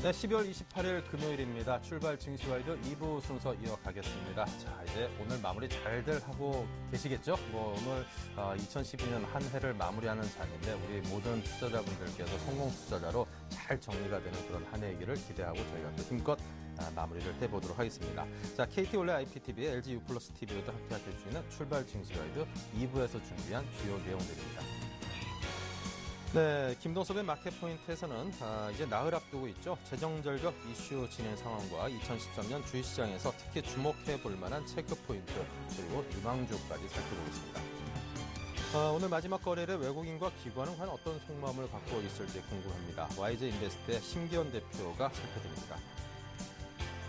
네, 12월 28일 금요일입니다. 출발 증시와이드 2부 순서 이어가겠습니다. 자, 이제 오늘 마무리 잘들 하고 계시겠죠? 오늘 2012년 한 해를 마무리하는 장인데 우리 모든 투자자분들께서 성공 투자자로 잘 정리가 되는 그런 한 해이기를 기대하고 저희가 또 힘껏 마무리를 해보도록 하겠습니다. 자, KT 올레 IPTV, LG U+ TV로도 함께 해주시는 출발 증시와이드 2부에서 준비한 주요 내용들입니다. 네, 김동섭의 마켓포인트에서는 이제 나흘 앞두고 있죠. 재정절벽 이슈 진행 상황과 2013년 주식시장에서 특히 주목해볼 만한 체크포인트 그리고 유망주까지 살펴보겠습니다. 오늘 마지막 거래를 외국인과 기관은 과연 어떤 속마음을 갖고 있을지 궁금합니다. YJ인베스트의 심기현 대표가 살펴드립니다.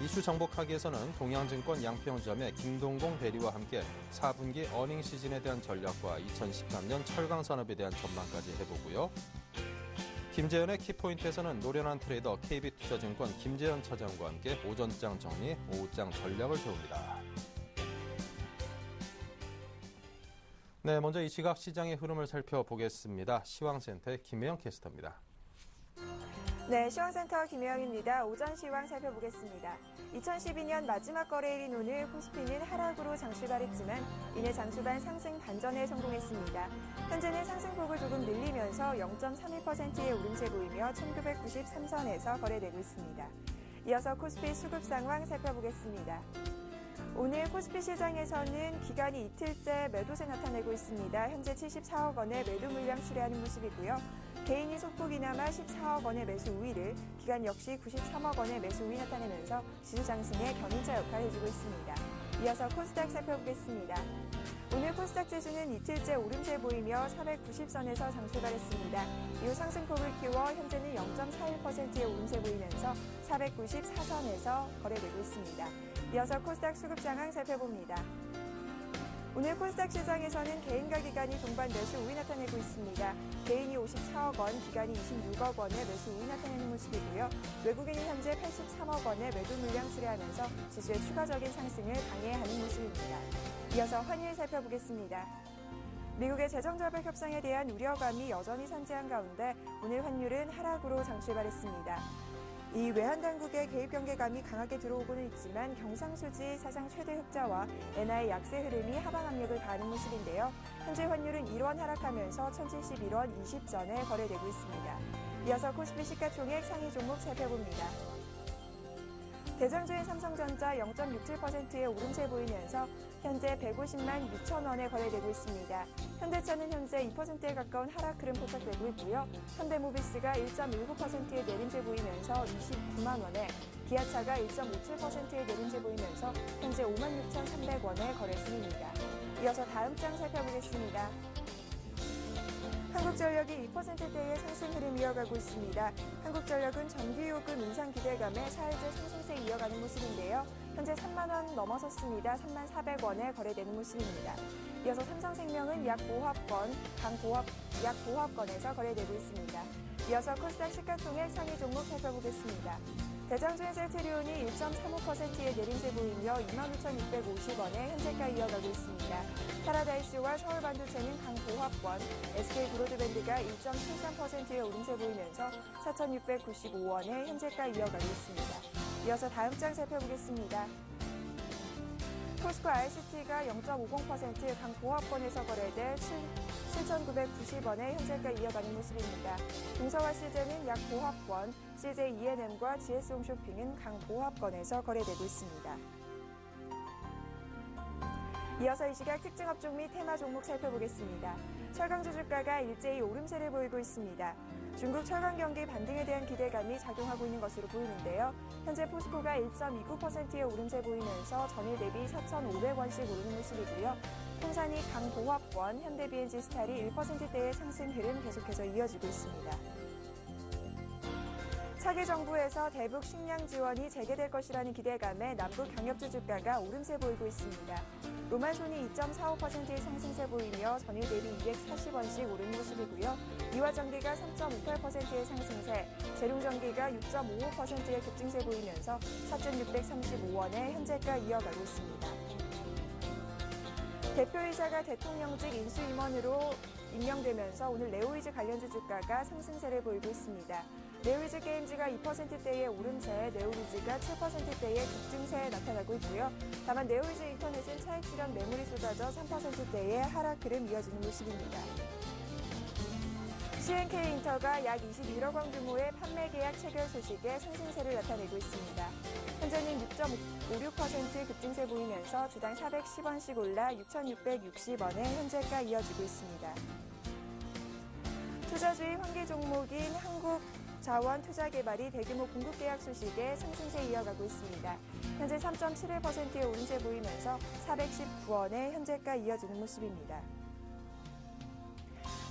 이슈 정복하기에서는 동양증권 양평점의 김동공 대리와 함께 4분기 어닝 시즌에 대한 전략과 2013년 철강산업에 대한 전망까지 해보고요. 김재현의 키포인트에서는 노련한 트레이더 KB투자증권 김재현 차장과 함께 오전장 정리, 오후장 전략을 세웁니다. 네, 먼저 이 시각 시장의 흐름을 살펴보겠습니다. 시황센터의 김혜영 캐스터입니다. 네, 시황센터 김혜영입니다. 오전 시황 살펴보겠습니다. 2012년 마지막 거래일인 오늘 코스피는 하락으로 장출발했지만 이내 장초반 상승 반전에 성공했습니다. 현재는 상승폭을 조금 늘리면서 0.31%의 오름세 보이며 1993선에서 거래되고 있습니다. 이어서 코스피 수급 상황 살펴보겠습니다. 오늘 코스피 시장에서는 기관이 이틀째 매도세 나타내고 있습니다. 현재 74억 원의 매도 물량 출회하는 모습이고요. 개인이 소폭이나마 14억 원의 매수 우위를, 기관 역시 93억 원의 매수 우위 나타내면서 지수 장승의 견인차 역할을 해주고 있습니다. 이어서 코스닥 살펴보겠습니다. 오늘 코스닥 지수는 이틀째 오름세 보이며 490선에서 장출발했습니다. 이후 상승폭을 키워 현재는 0.41%의 오름세 보이면서 494선에서 거래되고 있습니다. 이어서 코스닥 수급 상황 살펴봅니다. 오늘 코스닥 시장에서는 개인과 기관이 동반 매수 우위 나타내고 있습니다. 개인이 54억 원, 기관이 26억 원의 매수 우위 나타내는 모습이고요. 외국인이 현재 83억 원의 매도 물량 출회하면서 지수의 추가적인 상승을 방해하는 모습입니다. 이어서 환율 살펴보겠습니다. 미국의 재정절벽 협상에 대한 우려감이 여전히 선재한 가운데 오늘 환율은 하락으로 장출발했습니다. 이 외환당국의 개입 경계감이 강하게 들어오고는 있지만 경상수지 사상 최대 흑자와 엔화의 약세 흐름이 하방 압력을 가하는 모습인데요. 현재 환율은 1원 하락하면서 1071원 20전에 거래되고 있습니다. 이어서 코스피 시가총액 상위 종목 살펴봅니다. 대장주인 삼성전자 0.67%의 오름세 보이면서 현재 150만 6천 원에 거래되고 있습니다. 현대차는 현재 2%에 가까운 하락 흐름 포착되고 있고요. 현대모비스가 1.19%의 내림세 보이면서 29만 원에, 기아차가 1.57%의 내림세 보이면서 현재 56,300원의 거래 중입니다. 이어서 다음 장 살펴보겠습니다. 한국전력이 2%대의 상승 흐름 이어가고 있습니다. 한국전력은 전기요금 인상 기대감에 사흘째 상승세 이어가는 모습인데요. 현재 3만 원 넘어섰습니다. 3만 400원에 거래되는 모습입니다. 이어서 삼성생명은 약 보합권에서 거래되고 있습니다. 이어서 코스닥 시가총액 상위 종목 살펴보겠습니다. 대장주인 셀트리온이 1.35%의 내림세 보이며 25,650원에 현재가 이어가고 있습니다. 파라다이스와 서울반도체는 강보합권, SK브로드밴드가 1.73%의 오름세 보이면서 4,695원에 현재가 이어가고 있습니다. 이어서 다음 장 살펴보겠습니다. 포스코 ICT가 0.50% 강보합권에서 거래돼 7,990원에 현재가 이어가는 모습입니다. 동서와 CJ는 약 보합권, CJ E&M과 GS홈쇼핑은 강보합권에서 거래되고 있습니다. 이어서 이 시각 특징 업종 및 테마 종목 살펴보겠습니다. 철강주 주가가 일제히 오름세를 보이고 있습니다. 중국 철강 경기 반등에 대한 기대감이 작용하고 있는 것으로 보이는데요. 현재 포스코가 1.29%의 오름세 보이면서 전일 대비 4,500원씩 오르는 모습이고요. 통산이 강보합권, 현대비엔지 스탈이 1%대의 상승 흐름 계속해서 이어지고 있습니다. 차기 정부에서 대북 식량 지원이 재개될 것이라는 기대감에 남북 경협주 주가가 오름세 보이고 있습니다. 로만손이 2.45%의 상승세 보이며 전일 대비 240원씩 오르는 모습이고요. 이화전기가 3.58%의 상승세, 재룡전기가 6.55%의 급증세 보이면서 4,635원에 현재가 이어가고 있습니다. 대표이사가 대통령직 인수임원으로 임명되면서 오늘 레오이즈 관련주 주가가 상승세를 보이고 있습니다. 네오리즈 게임즈가 2%대의 오름세에 네오리즈가 7%대의 급등세에 나타나고 있고요. 다만 네오리즈 인터넷은 차익 실현 매물이 쏟아져 3%대의 하락 흐름 이어지는 모습입니다. CNK인터가 약 21억 원 규모의 판매 계약 체결 소식에 상승세를 나타내고 있습니다. 현재는 6.56% 급등세 보이면서 주당 410원씩 올라 6,660원에 현재가 이어지고 있습니다. 투자주의 환기 종목인 한국자원투자개발이 대규모 공급 계약 소식에 상승세 이어가고 있습니다. 현재 3.71%의 오름세 보이면서 419원에 현재가 이어지는 모습입니다.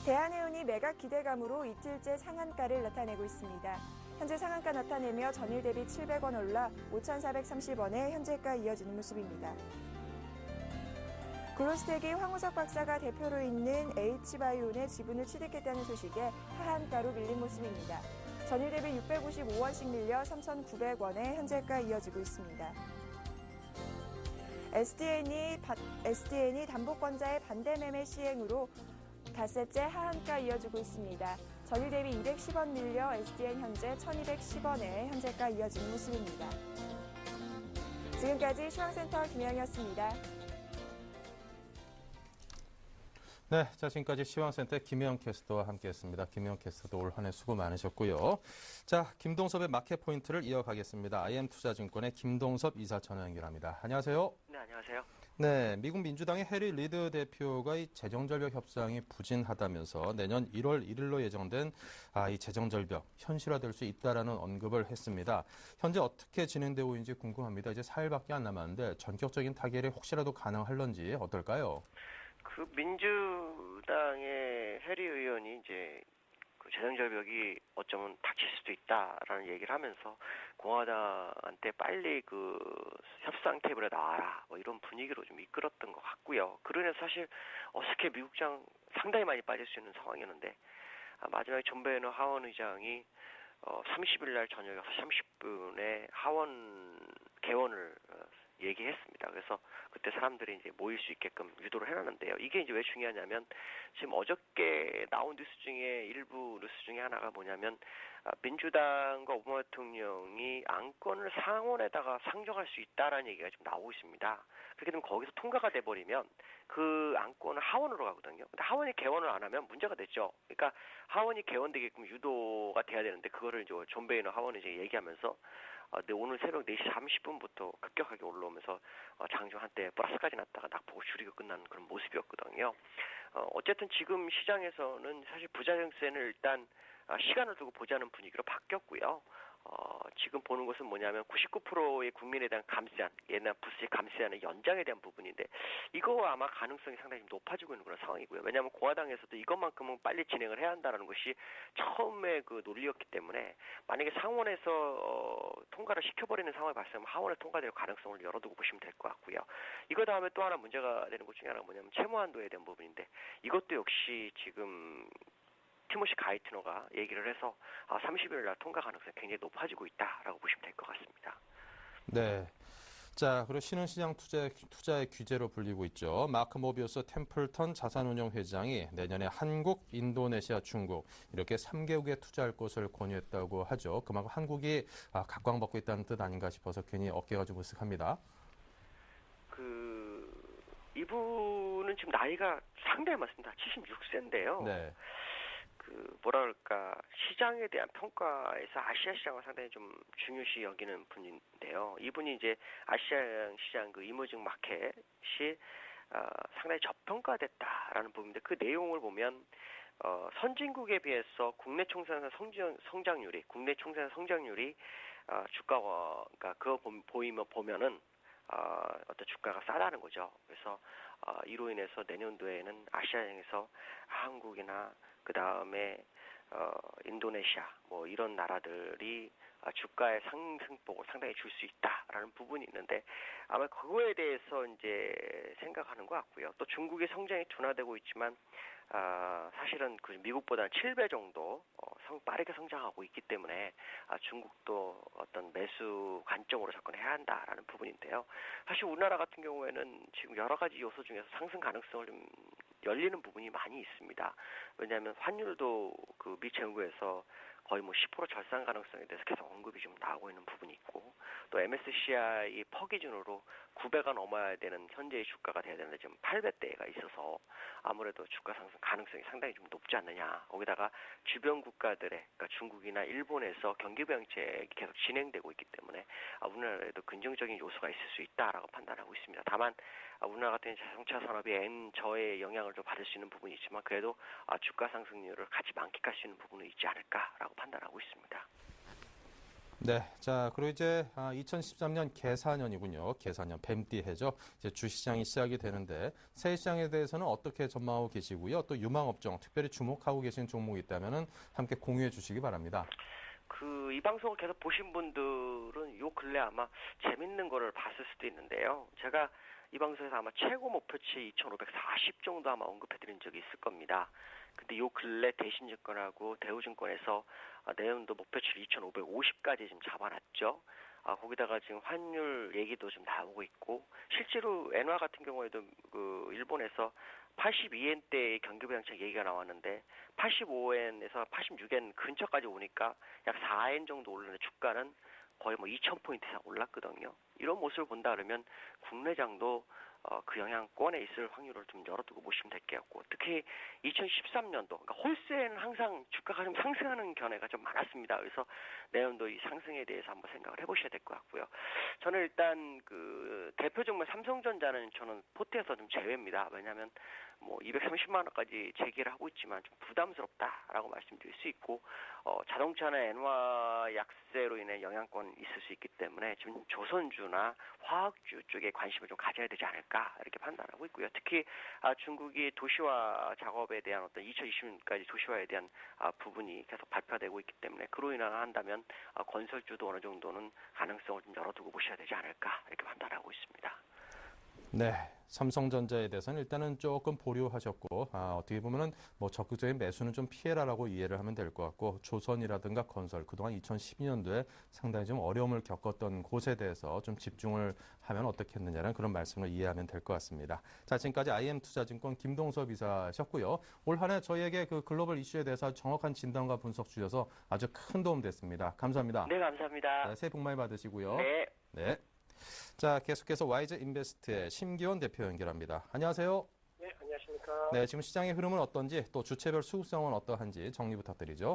대한해운이 매각 기대감으로 이틀째 상한가를 나타내고 있습니다. 현재 상한가 나타내며 전일 대비 700원 올라 5,430원에 현재가 이어지는 모습입니다. 글로스텍이 황우석 박사가 대표로 있는 H바이온의 지분을 취득했다는 소식에 하한가로 밀린 모습입니다. 전일 대비 655원씩 밀려 3,900원에 현재가 이어지고 있습니다. SDN이 담보권자의 반대 매매 시행으로 닷새째 하한가 이어지고 있습니다. 전일 대비 210원 밀려 SDN 현재 1,210원에 현재가 이어지는 모습입니다. 지금까지 시황센터 김혜영이었습니다. 네, 자 지금까지 시황센터의 김혜영 캐스터와 함께했습니다. 김혜영 캐스터도 올 한 해 수고 많으셨고요. 자, 김동섭의 마켓 포인트를 이어가겠습니다. IM투자증권의 김동섭 이사 전화 연결합니다. 안녕하세요. 네, 안녕하세요. 네, 미국 민주당의 해리 리드 대표가 이 재정절벽 협상이 부진하다면서 내년 1월 1일로 예정된 이 재정절벽 현실화될 수 있다라는 언급을 했습니다. 현재 어떻게 진행되고 있는지 궁금합니다. 이제 4일밖에 안 남았는데 전격적인 타결이 혹시라도 가능할런지 어떨까요? 그 민주당의 해리 의원이 이제 그 재정절벽이 어쩌면 닥칠 수도 있다라는 얘기를 하면서 공화당한테 빨리 그 협상 테이블에 나와라 뭐 이런 분위기로 좀 이끌었던 것 같고요. 그러면서 사실 어떻게 미국장 상당히 많이 빠질 수 있는 상황이었는데 마지막에 존 베이너 하원 의장이 30일 날 저녁 6시 30분에 하원 개원을 얘기했습니다. 그래서 그때 사람들이 이제 모일 수 있게끔 유도를 해놨는데요. 이게 이제 왜 중요하냐면 지금 어저께 나온 뉴스 중에 일부 뉴스 중에 하나가 뭐냐면 민주당과 오바마 대통령이 안건을 상원에다가 상정할 수 있다라는 얘기가 지금 나오고 있습니다. 그렇게 되면 거기서 통과가 돼버리면 그 안건은 하원으로 가거든요. 근데 하원이 개원을 안 하면 문제가 됐죠. 그러니까 하원이 개원되게끔 유도가 돼야 되는데 그거를 이제 존 베이너 하원이 이제 얘기하면서 근데 오늘 새벽 4시 30분부터 급격하게 올라오면서 장중 한때 플러스까지 났다가 낙폭을 줄이고 끝나는 그런 모습이었거든요. 어쨌든 지금 시장에서는 사실 부자정세는 일단 시간을 두고 보자는 분위기로 바뀌었고요. 지금 보는 것은 뭐냐면 99%의 국민에 대한 감세안, 옛날 부스의 감세안의 연장에 대한 부분인데 이거 아마 가능성이 상당히 좀 높아지고 있는 그런 상황이고요. 왜냐하면 공화당에서도 이것만큼은 빨리 진행을 해야 한다는 것이 처음에 그 논리였기 때문에 만약에 상원에서 통과를 시켜버리는 상황이 발생하면 하원에 통과될 가능성을 열어두고 보시면 될 것 같고요. 이거 다음에 또 하나 문제가 되는 것 중에 하나가 뭐냐면 채무한도에 대한 부분인데 이것도 역시 지금 티모시 가이트너가 얘기를 해서 30일 날 통과 가능성이 굉장히 높아지고 있다라고 보시면 될 것 같습니다. 네. 자, 그리고 신흥시장 투자의 규제로 불리고 있죠. 마크 모비우스 템플턴 자산운용 회장이 내년에 한국, 인도네시아, 중국 이렇게 3개국에 투자할 것을 권유했다고 하죠. 그만큼 한국이 각광받고 있다는 뜻 아닌가 싶어서 괜히 어깨가 좀 으쓱합니다. 이분은 지금 나이가 상당히 많습니다. 76세인데요. 네. 시장에 대한 평가에서 아시아 시장을 상당히 좀 중요시 여기는 분인데요. 이분이 이제 아시아 시장 그 이머징 마켓이 상당히 저평가됐다라는 부분인데 그 내용을 보면 선진국에 비해서 국내 총생산 성장률이 주가가 그러니까 그거 보면은 어떤 주가가 싸다는 거죠. 그래서 이로 인해서 내년도에는 아시아에서 한국이나 그 다음에 인도네시아 뭐 이런 나라들이 주가의 상승폭을 상당히 줄 수 있다라는 부분이 있는데 아마 그거에 대해서 이제 생각하는 것 같고요. 또 중국의 성장이 둔화되고 있지만 사실은 그 미국보다는 7배 정도 빠르게 성장하고 있기 때문에 중국도 어떤 매수 관점으로 접근해야 한다라는 부분인데요. 사실 우리나라 같은 경우에는 지금 여러 가지 요소 중에서 상승 가능성을 좀 열리는 부분이 많이 있습니다. 왜냐하면 환율도 그 미 재무부에서 거의 뭐 10% 절상 가능성에 대해서 계속 언급이 좀 나오고 있는 부분이 있고 또 MSCI 퍼 기준으로 900가 넘어야 되는 현재의 주가가 돼야 되는데 지금 800대가 있어서 아무래도 주가 상승 가능성이 상당히 좀 높지 않느냐. 거기다가 주변 국가들의 그러니까 중국이나 일본에서 경기 부양책이 계속 진행되고 있기 때문에 우리나라에도 긍정적인 요소가 있을 수 있다라고 판단하고 있습니다. 다만 우리나라 같은 자동차 산업이 N저의 영향을 좀 받을 수 있는 부분이 있지만 그래도 주가 상승률을 같이 만끽할 수 있는 부분은 있지 않을까라고 판단하고 있습니다. 네, 자 그리고 이제 2013년 계사년이군요. 계사년 뱀띠 해죠. 이제 주시장이 시작이 되는데 새 시장에 대해서는 어떻게 전망하고 계시고요. 또 유망업종 특별히 주목하고 계신 종목이 있다면은 함께 공유해 주시기 바랍니다. 이 방송을 계속 보신 분들은 요 근래 아마 재밌는 거를 봤을 수도 있는데요. 제가 이 방송에서 아마 최고 목표치 2,540 정도 아마 언급해드린 적이 있을 겁니다. 근데 요 근래 대신증권하고 대우증권에서 내년도 목표치를 2,550까지 지금 잡아놨죠. 거기다가 지금 환율 얘기도 좀 나오고 있고 실제로 엔화 같은 경우에도 그 일본에서 82엔대의 경기부양책 얘기가 나왔는데 85엔에서 86엔 근처까지 오니까 약 4엔 정도 오르는 주가는 거의 뭐 2,000포인트 이상 올랐거든요. 이런 모습을 본다 그러면 국내장도 그 영향권에 있을 확률을 좀 열어두고 보시면 될 것 같고 특히 2013년도 그러니까 홀세는 항상 주가가 좀 상승하는 견해가 좀 많았습니다. 그래서 내년도 이 상승에 대해서 한번 생각을 해보셔야 될 것 같고요. 저는 일단 그 대표 종목 삼성전자는 저는 포트에서 좀 제외입니다. 왜냐하면 뭐 230만 원까지 제기를 하고 있지만 좀 부담스럽다라고 말씀드릴 수 있고 자동차나 엔화 약세로 인해 영향권 있을 수 있기 때문에 지금 조선주나 화학주 쪽에 관심을 좀 가져야 되지 않을까 이렇게 판단하고 있고요. 특히 중국이 도시화 작업에 대한 어떤 2020년까지 도시화에 대한 부분이 계속 발표되고 있기 때문에 그로 인한다면 건설주도 어느 정도는 가능성을 좀 열어두고 보셔야 되지 않을까 이렇게 판단하고 있습니다. 네, 삼성전자에 대해서는 일단은 조금 보류하셨고 어떻게 보면은 뭐 적극적인 매수는 좀 피해라라고 이해를 하면 될 것 같고 조선이라든가 건설 그동안 2012년도에 상당히 좀 어려움을 겪었던 곳에 대해서 좀 집중을 하면 어떻겠느냐는 그런 말씀을 이해하면 될 것 같습니다. 자, 지금까지 IM투자증권 김동섭 이사셨고요. 올 한 해 저희에게 그 글로벌 이슈에 대해서 정확한 진단과 분석 주셔서 아주 큰 도움 됐습니다. 감사합니다. 네, 감사합니다. 네, 새해 복 많이 받으시고요. 네. 네. 자, 계속해서 와이즈 인베스트의 심기원 대표 연결합니다. 안녕하세요. 네, 안녕하십니까. 네, 지금 시장의 흐름은 어떤지 또 주체별 수급성은 어떠한지 정리 부탁드리죠.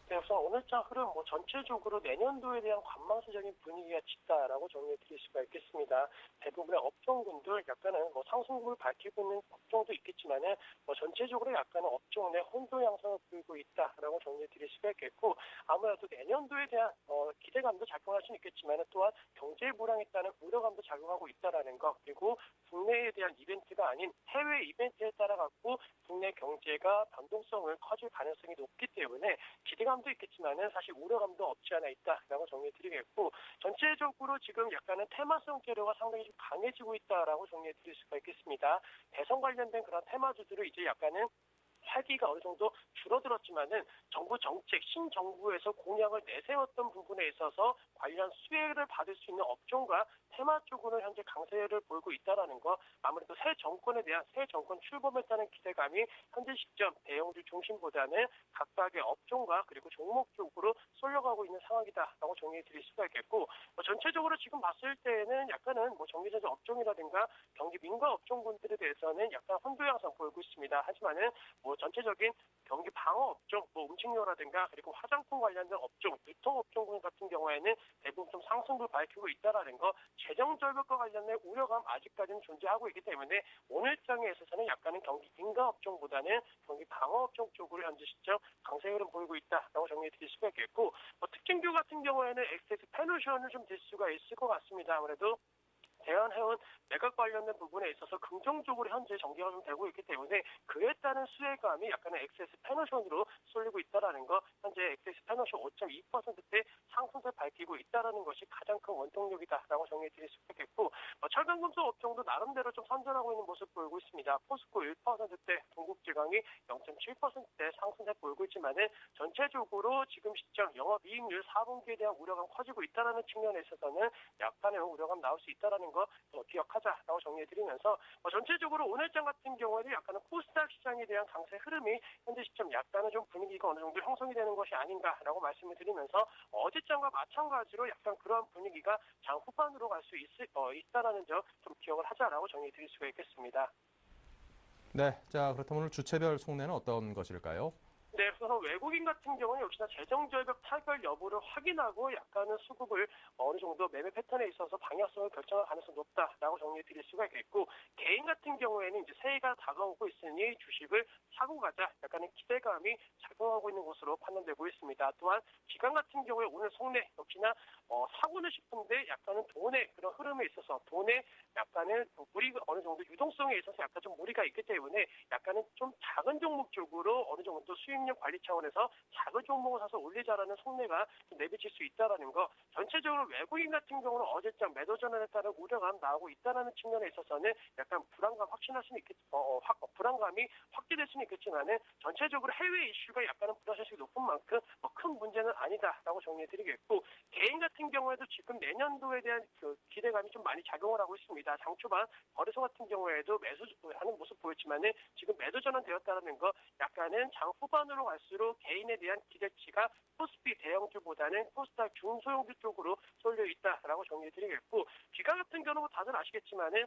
네, 우선 오늘장 흐름 전체적으로 내년도에 대한 관망세적인 분위기가 짙다라고 정리해 드릴 수가 있겠습니다. 대부분의 업종군들 약간은 상승률을 밝히고 있는 업종도 있겠지만은 전체적으로 약간은 업종 내 혼조 양상을 보이고 있다라고 정리해 드릴 수가 있겠고 아무래도 내년도에 대한 기대감도 작용할 수는 있겠지만은 또한 경제 불황에 따른 우려감도 작용하고 있다라는 것 그리고 국내에 대한 이벤트가 아닌 해외 이벤트에 따라 갖고 국내 경제가 변동성을 커질 가능성이 높기 때문에 기대감도 있겠지만은 사실 우려감도 없지 않아 있다라고 정리해드리겠고 전체적으로 지금 약간은 테마성 재료가 상당히 좀 강해지고 있다라고 정리해드릴 수가 있겠습니다. 대선 관련된 그런 테마주들을 이제 약간은 활기가 어느 정도 줄어들었지만은 정부 정책, 신정부에서 공약을 내세웠던 부분에 있어서 관련 수혜를 받을 수 있는 업종과 테마 쪽으로 현재 강세를 보이고 있다라는 거 아무래도 새 정권에 대한 새 정권 출범에 따른 기대감이 현재 시점 대형주 중심보다는 각각의 업종과 그리고 종목 쪽으로 쏠려가고 있는 상황이다라고 정리해 드릴 수가 있겠고 전체적으로 지금 봤을 때는 약간은 전기전자 업종이라든가 경기 민간 업종군들에 대해서는 약간 혼조 양상 보이고 있습니다. 하지만은 전체적인 경기 방어 업종, 음식료라든가 그리고 화장품 관련된 업종, 유통업종군 같은 경우에는 대부분 좀 상승을 밝히고 있다라는 거, 재정 절벽과 관련된 우려감 아직까지는 존재하고 있기 때문에 오늘장에 있어서는 약간은 경기 민간 업종보다는 경기 방어 업종 쪽으로 현재 시점 강세 흐름 보이고 있다라고 정리해드릴 수가 있겠고, 특징주 같은 경우에는 엑세스 페노션을 좀 들 수가 있을 것 같습니다. 아무래도 대한해운 매각 관련된 부분에 있어서 긍정적으로 현재 전개가 좀 되고 있기 때문에 그에 따른 수혜감이 약간의 엑세스 페노션으로 쏠리고 있다라는 거, 현재 엑세스 페노션 5.2%대 상승세 밝히고 있다라는 것이 가장 큰 원동력이다라고 정리해드릴 수 있겠고, 철강금속 업종도 나름대로 좀 선전하고 있는 모습 보이고 있습니다. 포스코 1%대, 동국제강이 0.7%대 상승세 보이고 있지만은 전체적으로 지금 시점 영업이익률 4분기에 대한 우려감 커지고 있다라는 측면에 있어서는 약간의 우려감 나올 수 있다라는 거. 거 기억하자라고 정리해드리면서 전체적으로 오늘장 같은 경우에도 약간은 코스닥 시장에 대한 강세 흐름이 현재 시점 약간은 좀 분위기가 어느 정도 형성이 되는 것이 아닌가라고 말씀을 드리면서 어제장과 마찬가지로 약간 그러한 분위기가 장 후반으로 갈 수 있다라는 점 좀 기억을 하자라고 정리해드릴 수가 있겠습니다. 네, 자 그렇다면 오늘 주체별 속내는 어떤 것일까요? 네, 우선 외국인 같은 경우는 역시나 재정절벽 타결 여부를 확인하고 약간은 수급을 어느 정도 매매 패턴에 있어서 방향성을 결정할 가능성이 높다라고 정리해 드릴 수가 있겠고, 개인 같은 경우에는 이제 새해가 다가오고 있으니 주식을 사고 가자 약간의 기대감이 작용하고 있는 것으로 판단되고 있습니다. 또한 기관 같은 경우에 오늘 속내 역시나 사고는 싶은데 약간은 돈의 그런 흐름에 있어서 돈의 약간은 무리가 어느 정도 유동성에 있어서 약간 좀 무리가 있기 때문에 약간은 좀 작은 종목 쪽으로 어느 정도 수익률 관리 차원에서 작은 종목을 사서 올리자라는 속내가 좀 내비칠 수 있다라는 거. 전체적으로 외국인 같은 경우는 어제장 매도 전환에 따른 우려감 나오고 있다라는 측면에 있어서는 약간 불안감이 확대될 수는 있겠지만은 전체적으로 해외 이슈가 약간은 불확실성이 높은 만큼 큰 문제는 아니다라고 정리해드리겠고, 개인 같은 경우에도 지금 내년도에 대한 그 기대감이 좀 많이 작용을 하고 있습니다. 장 초반 거래소 같은 경우에도 매수하는 모습 보였지만은 지금 매도 전환되었다는 거, 약간은 장 후반으로 갈수록 개인에 대한 기대치가 코스피 대형주보다는 코스닥 중소형주 쪽으로 쏠려 있다라고 정리해드리겠고, 기관 같은 경우는 다들 아시겠지만은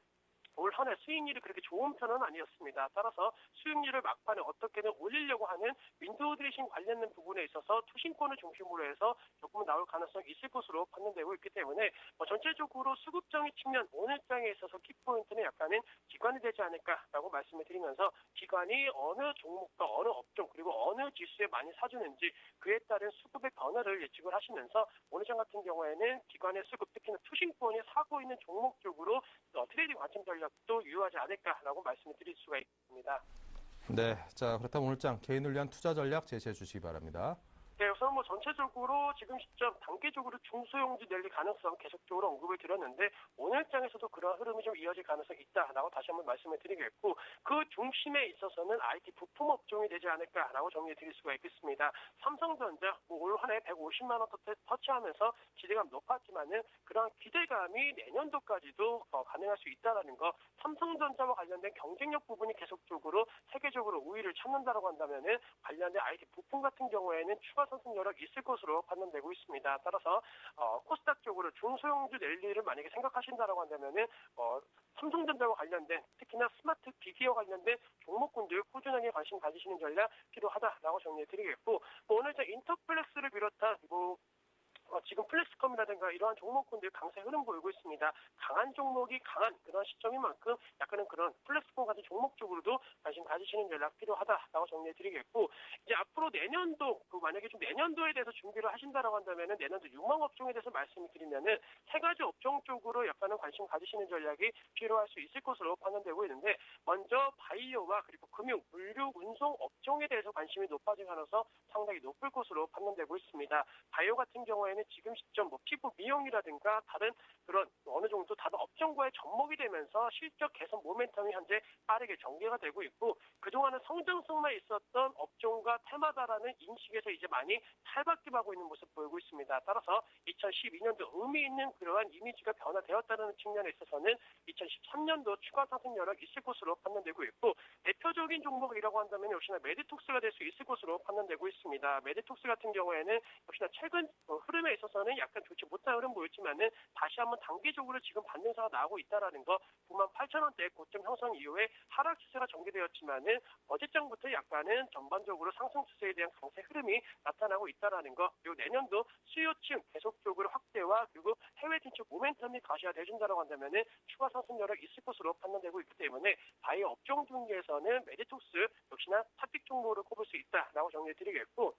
올 한 해 수익률이 그렇게 좋은 편은 아니었습니다. 따라서 수익률을 막판에 어떻게든 올리려고 하는 윈도우 드레싱 관련된 부분에 있어서 투신권을 중심으로 해서 조금 나올 가능성이 있을 것으로 판단되고 있기 때문에 전체적으로 수급적인 측면 오늘장에 있어서 키포인트는 약간은 기관이 되지 않을까라고 말씀을 드리면서, 기관이 어느 종목과 어느 업종 그리고 어느 지수에 많이 사주는지 그에 따른 수급의 변화를 예측을 하시면서 오늘장 같은 경우에는 기관의 수급, 특히나 투신권이 사고 있는 종목 쪽으로 트레이딩 관점 전략도 유효하지 않을까라고 말씀을 드릴 수가 있습니다. 네, 자 그렇다면 오늘장 개인을 위한 투자 전략 제시해 주시기 바랍니다. 네, 우선 전체적으로 지금 시점 단계적으로 중소형주 랠리 가능성 계속적으로 언급을 드렸는데, 오늘장에서도 그런 흐름이 좀 이어질 가능성이 있다라고 다시 한번 말씀을 드리겠고, 그 중심에 있어서는 IT 부품 업종이 되지 않을까라고 정리해 드릴 수가 있겠습니다. 삼성전자 올 한 해 150만 원 터치하면서 기대감 높았지만은 그런 기대감이 내년도까지도 가능할 수 있다라는 거, 삼성전자와 관련된 경쟁력 부분이 계속적으로 세계적으로 우위를 찾는다라고 한다면은 관련된 IT 부품 같은 경우에는 추가 상승 여력 있을 것으로 판단되고 있습니다. 따라서 코스닥 쪽으로 중소형주 랠리를 만약에 생각하신다라고 한다면은 삼성전자와 관련된 특히나 스마트 기기와 관련된 종목군들 꾸준하게 관심 가지시는 전략 필요하다라고 정리해드리겠고, 오늘 인터플렉스를 비롯한 지금 플렉스컴이라든가 이러한 종목군들 강세 흐름 보이고 있습니다. 강한 종목이 강한 그런 시점인 만큼 약간은 그런 플렉스컴 같은 종목 쪽으로도 관심 가지시는 전략 필요하다라고 정리해드리겠고, 이제 앞으로 내년도 만약에 좀 내년도에 대해서 준비를 하신다라고 한다면은 내년도 유망 업종에 대해서 말씀을 드리면은 세 가지 업종 쪽으로 약간은 관심 가지시는 전략이 필요할 수 있을 것으로 판단되고 있는데, 먼저 바이오와 그리고 금융, 물류, 운송 업종에 대해서 관심이 높아진 가능성 상당히 높을 것으로 판단되고 있습니다. 바이오 같은 경우에는 지금 시점 피부 미용이라든가 다른 그런 어느 정도 다른 업종과의 접목이 되면서 실적 개선 모멘텀이 현재 빠르게 전개가 되고 있고, 그동안은 성장성만 있었던 업종과 테마다라는 인식에서 이제 많이 탈바꿈하고 있는 모습 보이고 있습니다. 따라서 2012년도 의미 있는 그러한 이미지가 변화되었다는 측면에 있어서는 2013년도 추가 상승 여력 있을 것으로 판단되고 있고, 대표적인 종목이라고 한다면 역시나 메디톡스가 될 수 있을 것으로 판단되고 있습니다. 메디톡스 같은 경우에는 역시나 최근 흐름에 있어서는 약간 좋지 못한 흐름 보였지만은 다시 한번 단계적으로 지금 반등세가 나오고 있다라는 거, 98,000원대 고점 형성 이후에 하락 추세가 전개되었지만은 어제장부터 약간은 전반적으로 상승 추세에 대한 강세 흐름이 나타나고 있다라는 거, 그리고 내년도 수요층 계속적으로 확대와 그리고 해외 진출 모멘텀이 가시화돼준다라고 한다면은 추가 상승 여력 있을 것으로 판단되고 있기 때문에 바이오 업종 중에서는 메디톡스 역시나 탑픽 종목으로 꼽을 수 있다라고 정리해드리겠고,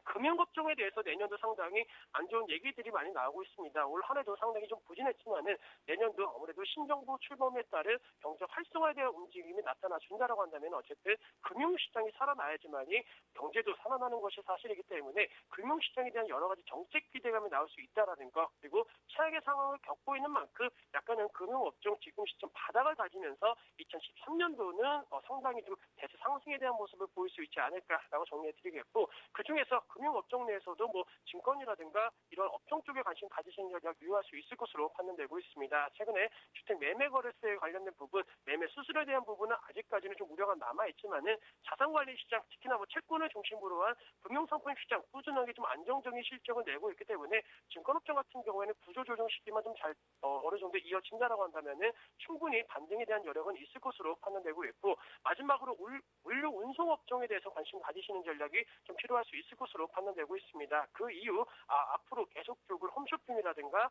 금융업종에 대해서 내년도 상당히 안 좋은 얘기들이 많이 나오고 있습니다. 올 한 해도 상당히 좀 부진했지만은 내년도 아무래도 신정부 출범에 따른 경제 활성화에 대한 움직임이 나타나 준다라고 한다면 어쨌든 금융시장이 살아나야지만이 경제도 살아나는 것이 사실이기 때문에 금융시장에 대한 여러 가지 정책 기대감이 나올 수 있다라는 거, 그리고 최악의 상황을 겪고 있는 만큼 약간은 금융업종 지금 시점 바닥을 다지면서 2013년도는 상당히 좀 대세 상승에 대한 모습을 보일 수 있지 않을까라고 정리해드리겠고, 그중에서 금융업종 내에서도 뭐 증권이라든가 이런 업종 쪽에 관심 가지시는 전략 유효할 수 있을 것으로 판단되고 있습니다. 최근에 주택 매매 거래세에 관련된 부분, 매매 수수료에 대한 부분은 아직까지는 좀 우려가 남아있지만은 자산관리 시장, 특히나 뭐 채권을 중심으로 한 금융상품 시장 꾸준하게 좀 안정적인 실적을 내고 있기 때문에 증권업종 같은 경우에는 구조조정 시기만 좀 잘 어느 정도 이어진다라고 한다면은 충분히 반등에 대한 여력은 있을 것으로 판단되고 있고 마지막으로 원료 운송업종에 대해서 관심 가지시는 전략이 좀 필요할 수 있을 것으로 판단되고 있습니다. 그 이유 앞으로 계속적으로 홈쇼핑이라든가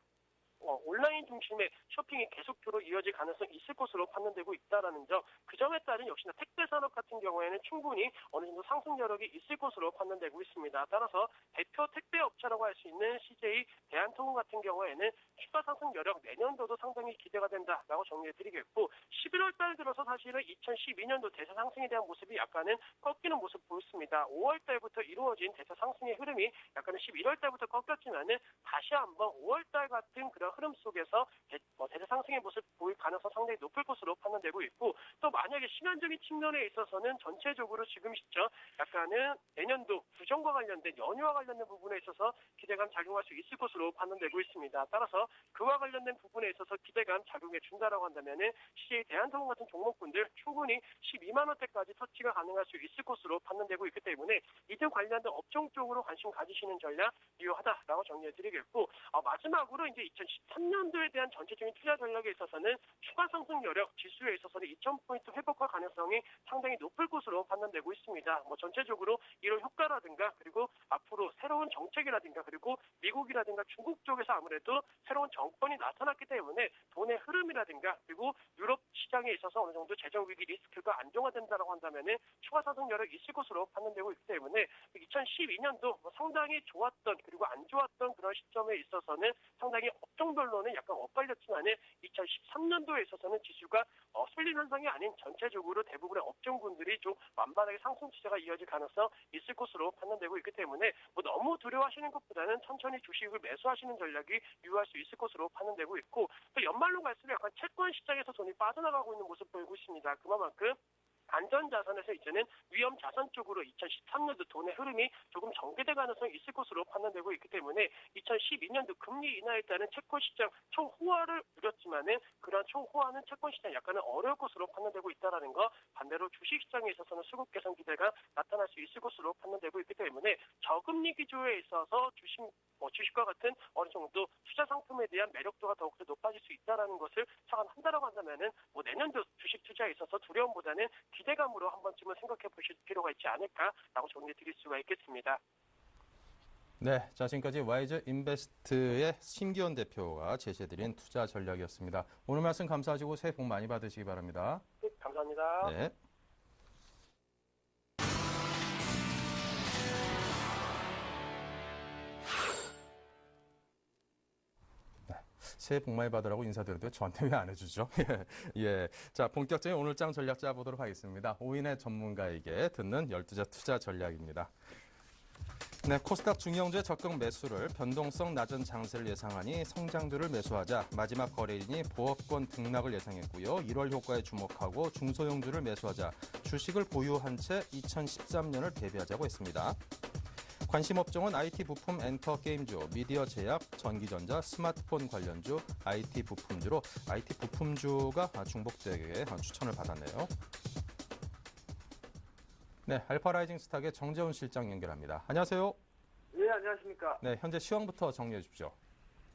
온라인 중심의 쇼핑이 계속적으로 이어질 가능성이 있을 것으로 판단되고 있다는 점, 그 점에 따른 역시나 택배 산업 같은 경우에는 충분히 어느 정도 상승 여력이 있을 것으로 판단되고 있습니다. 따라서 대표 택배 업체라고 할 수 있는 CJ 대한통운 같은 경우에는 추가 상승 여력 내년도도 상당히 기대가 된다라고 정리해드리겠고 11월 달 들어서 사실은 2012년도 대세 상승에 대한 모습이 약간은 꺾이는 모습 보였습니다. 5월 달부터 이루어진 대세 상승의 흐름이 약간은 11월 달부터 꺾였지만은 다시 한번 5월 달 같은 그런 흐름 속에서 대세 상승의 모습 보일 가능성 상당히 높을 것으로 판단되고 있고 또 만약에 시간적인 측면에 있어서는 전체적으로 지금 시점 약간은 내년도 구정과 관련된 연휴와 관련된 부분에 있어서 기대감 작용할 수 있을 것으로 판단되고 있습니다. 따라서 그와 관련된 부분에 있어서 기대감 작용해 준다라고 한다면은 CJ 대한통운 같은 종목군들 충분히 12만 원대까지 터치가 가능할 수 있을 것으로 판단되고 있기 때문에 이들 관련된 업종 쪽으로 관심 가지시는 전략 유효하다라고 정리해드리겠고 마지막으로 이제 2013년도에 대한 전체적인 투자 전략에 있어서는 추가 상승 여력 지수에 있어서는 2,000포인트 회복할 가능성이 상당히 높을 것으로 판단되고 있습니다. 전체적으로 이런 효과라든가 그리고 앞으로 새로운 정책이라든가 그리고 미국이라든가 중국 쪽에서 아무래도 새로운 정권이 나타났기 때문에 돈의 흐름이라든가 그리고 유럽 시장에 있어서 어느 정도 재정 위기 리스크가 안정화된다라고 한다면은 추가 상승 여력이 있을 것으로 판단되고 있기 때문에 2012년도 상당히 좋았던 그리고 안 좋았던 그런 시점에 있어서는 상당히 업종별로는 약간 엇갈렸지만은 2013년도에 있어서는 지수가 쏠림 현상이 아닌 전체적으로 대부분의 업종군들이 좀 완만하게 상승 추세가 이어질 가능성 있을 것으로 판단되고 있기 때문에 너무 두려워하시는 것보다는 천천히 주식을 매수하시는 전략이 유효할 수 있을 것으로 판단되고 있고 또 연말로 갈수록 약간 채권 시장에서 돈이 빠져나가고 있는 모습 보이고 있습니다. 그만큼 안전자산에서 이제는 위험자산 쪽으로 2013년도 돈의 흐름이 조금 전개될 가능성이 있을 것으로 판단되고 있기 때문에 2012년도 금리 인하에 따른 채권시장 총호화를 누렸지만은 그러한 총호화는 채권시장 약간은 어려울 것으로 판단되고 있다는 거 반대로 주식시장에 있어서는 수급 개선 기대가 나타날 수 있을 것으로 판단되고 있기 때문에 저금리 기조에 있어서 주식과 같은 어느 정도 투자 상품에 대한 매력도가 더욱더 높아질 수 있다는 것을 착안한다라고 한다면은 내년도 주식 투자에 있어서 두려움보다는 기대감으로 한 번쯤은 생각해 보실 필요가 있지 않을까라고 정리해 드릴 수가 있겠습니다. 네, 자 지금까지 와이즈 인베스트의 심기원 대표가 제시해드린 투자 전략이었습니다. 오늘 말씀 감사하시고 새해 복 많이 받으시기 바랍니다. 네, 감사합니다. 네. 새해 복 많이 받으라고 인사드렸는데 저한테 왜 안 해주죠? 예. 자, 본격적인 오늘장 전략 짜보도록 하겠습니다. 5인의 전문가에게 듣는 12자 투자 전략입니다. 네, 코스닥 중형주의 적극 매수를 변동성 낮은 장세를 예상하니 성장주를 매수하자 마지막 거래일이 보합권 등락을 예상했고요. 1월 효과에 주목하고 중소형주를 매수하자 주식을 보유한 채 2013년을 대비하자고 했습니다. 관심 업종은 IT 부품 엔터 게임주, 미디어 제약, 전기전자, 스마트폰 관련주, IT 부품주로 IT 부품주가 중복되게 추천을 받았네요. 네, 알파라이징 스탁의 정재훈 실장 연결합니다. 안녕하세요. 예, 안녕하십니까. 네, 현재 시황부터 정리해 주십시오.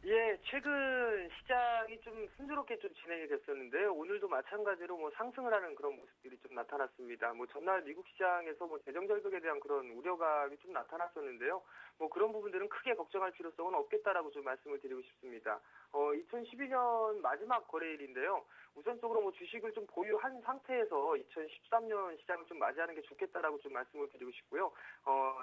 예, 최근 시장이 좀 순조롭게 좀 진행이 됐었는데요. 오늘도 마찬가지로 상승을 하는 그런 모습들이 좀 나타났습니다. 전날 미국 시장에서 재정 절벽에 대한 그런 우려감이 좀 나타났었는데요. 그런 부분들은 크게 걱정할 필요성은 없겠다라고 좀 말씀을 드리고 싶습니다. 2012년 마지막 거래일인데요. 우선적으로 주식을 좀 보유한 상태에서 2013년 시장을 좀 맞이하는 게 좋겠다라고 좀 말씀을 드리고 싶고요.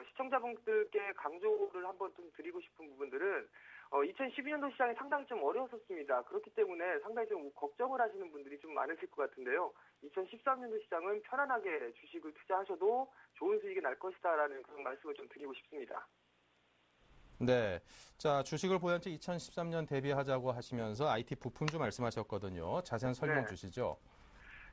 시청자분들께 강조를 한번 좀 드리고 싶은 부분들은 2012년도 시장이 상당히 좀 어려웠었습니다. 그렇기 때문에 상당히 좀 걱정을 하시는 분들이 좀 많으실 것 같은데요. 2013년도 시장은 편안하게 주식을 투자하셔도 좋은 수익이 날 것이다라는 그런 말씀을 좀 드리고 싶습니다. 네, 자 주식을 보유한 채 2013년 대비하자고 하시면서 IT 부품주 말씀하셨거든요. 자세한 설명 네. 주시죠.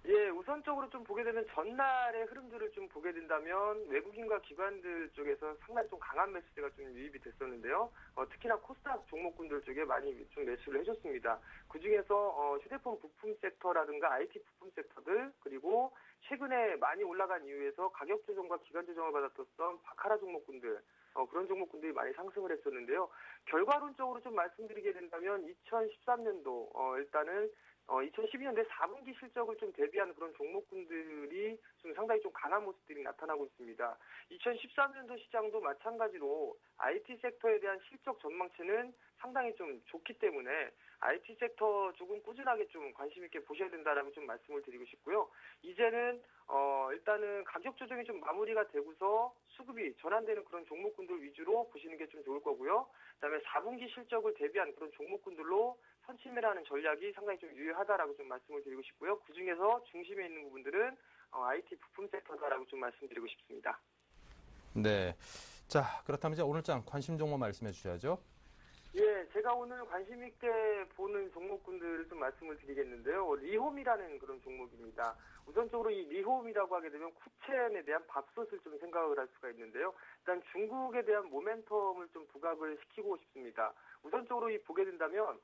예, 우선적으로 좀 보게 되면 전날의 흐름들을 좀 보게 된다면 외국인과 기관들 쪽에서 상당히 좀 강한 매수세가 좀 유입이 됐었는데요. 특히나 코스닥 종목군들 쪽에 많이 좀 매수를 해줬습니다. 그중에서 휴대폰 부품 섹터라든가 IT 부품 섹터들, 그리고 최근에 많이 올라간 이유에서 가격 조정과 기간 조정을 받았었던 바카라 종목군들, 그런 종목군들이 많이 상승을 했었는데요. 결과론적으로 좀 말씀드리게 된다면 2013년도 일단은 2012년도에 4분기 실적을 좀 대비한 그런 종목군들이 좀 상당히 좀 강한 모습들이 나타나고 있습니다. 2013년도 시장도 마찬가지로 IT 섹터에 대한 실적 전망치는 상당히 좀 좋기 때문에 IT 섹터 쪽은 꾸준하게 좀 관심 있게 보셔야 된다라고 좀 말씀을 드리고 싶고요. 이제는 일단은 가격 조정이 좀 마무리가 되고서 수급이 전환되는 그런 종목군들 위주로 보시는 게 좀 좋을 거고요. 그다음에 4분기 실적을 대비한 그런 종목군들로 선침매라는 전략이 상당히 좀 유효하다라고 좀 말씀을 드리고 싶고요. 그중에서 중심에 있는 부분들은 IT 부품 섹터다라고 좀 말씀드리고 싶습니다. 네. 자, 그렇다면 이제 오늘장 관심 종목 말씀해 주셔야죠. 예, 제가 오늘 관심 있게 보는 종목군들을 좀 말씀을 드리겠는데요. 리홈이라는 그런 종목입니다. 우선적으로 이 리홈이라고 하게 되면 쿠첸에 대한 밥솥을 좀 생각을 할 수가 있는데요. 일단 중국에 대한 모멘텀을 좀 부각을 시키고 싶습니다. 우선적으로 보게 된다면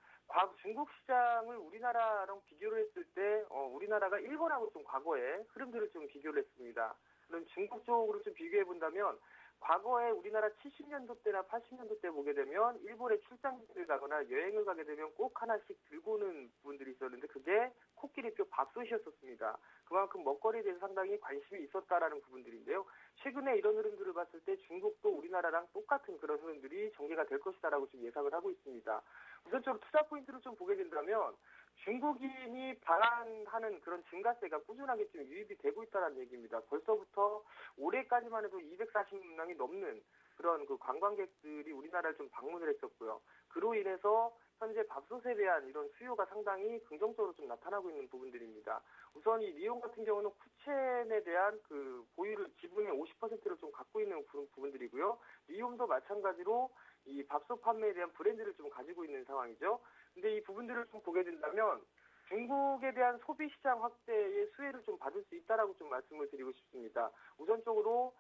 중국 시장을 우리나라랑 비교를 했을 때 우리나라가 일본하고 좀 과거에 흐름들을 좀 비교를 했습니다. 그럼 중국 쪽으로 좀 비교해 본다면 과거에 우리나라 70년도 때나 80년도 때 보게 되면 일본에 출장을 가거나 여행을 가게 되면 꼭 하나씩 들고 오는 부분들이 있었는데 그게 코끼리뼈 밥솥이었었습니다. 그만큼 먹거리에 대해서 상당히 관심이 있었다라는 부분들인데요. 최근에 이런 흐름들을 봤을 때 중국도 우리나라랑 똑같은 그런 흐름들이 전개가 될 것이다라고 좀 예상을 하고 있습니다. 우선적으로 투자 포인트를 좀 보게 된다면 중국인이 방한하는 그런 증가세가 꾸준하게 좀 유입이 되고 있다는 얘기입니다. 벌써부터 올해까지만 해도 240만 명이 넘는 그런 그 관광객들이 우리나라를 좀 방문을 했었고요. 그로 인해서 현재 밥솥에 대한 이런 수요가 상당히 긍정적으로 좀 나타나고 있는 부분들입니다. 우선 이 리온 같은 경우는 쿠첸에 대한 그 보유를 지분의 50%를 좀 갖고 있는 그런 부분들이고요. 리온도 마찬가지로 이 밥솥 판매에 대한 브랜드를 좀 가지고 있는 상황이죠. 근데 이 부분들을 좀 보게 된다면 중국에 대한 소비 시장 확대의 수혜를 좀 받을 수 있다라고 좀 말씀을 드리고 싶습니다. 우선적으로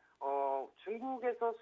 중국에서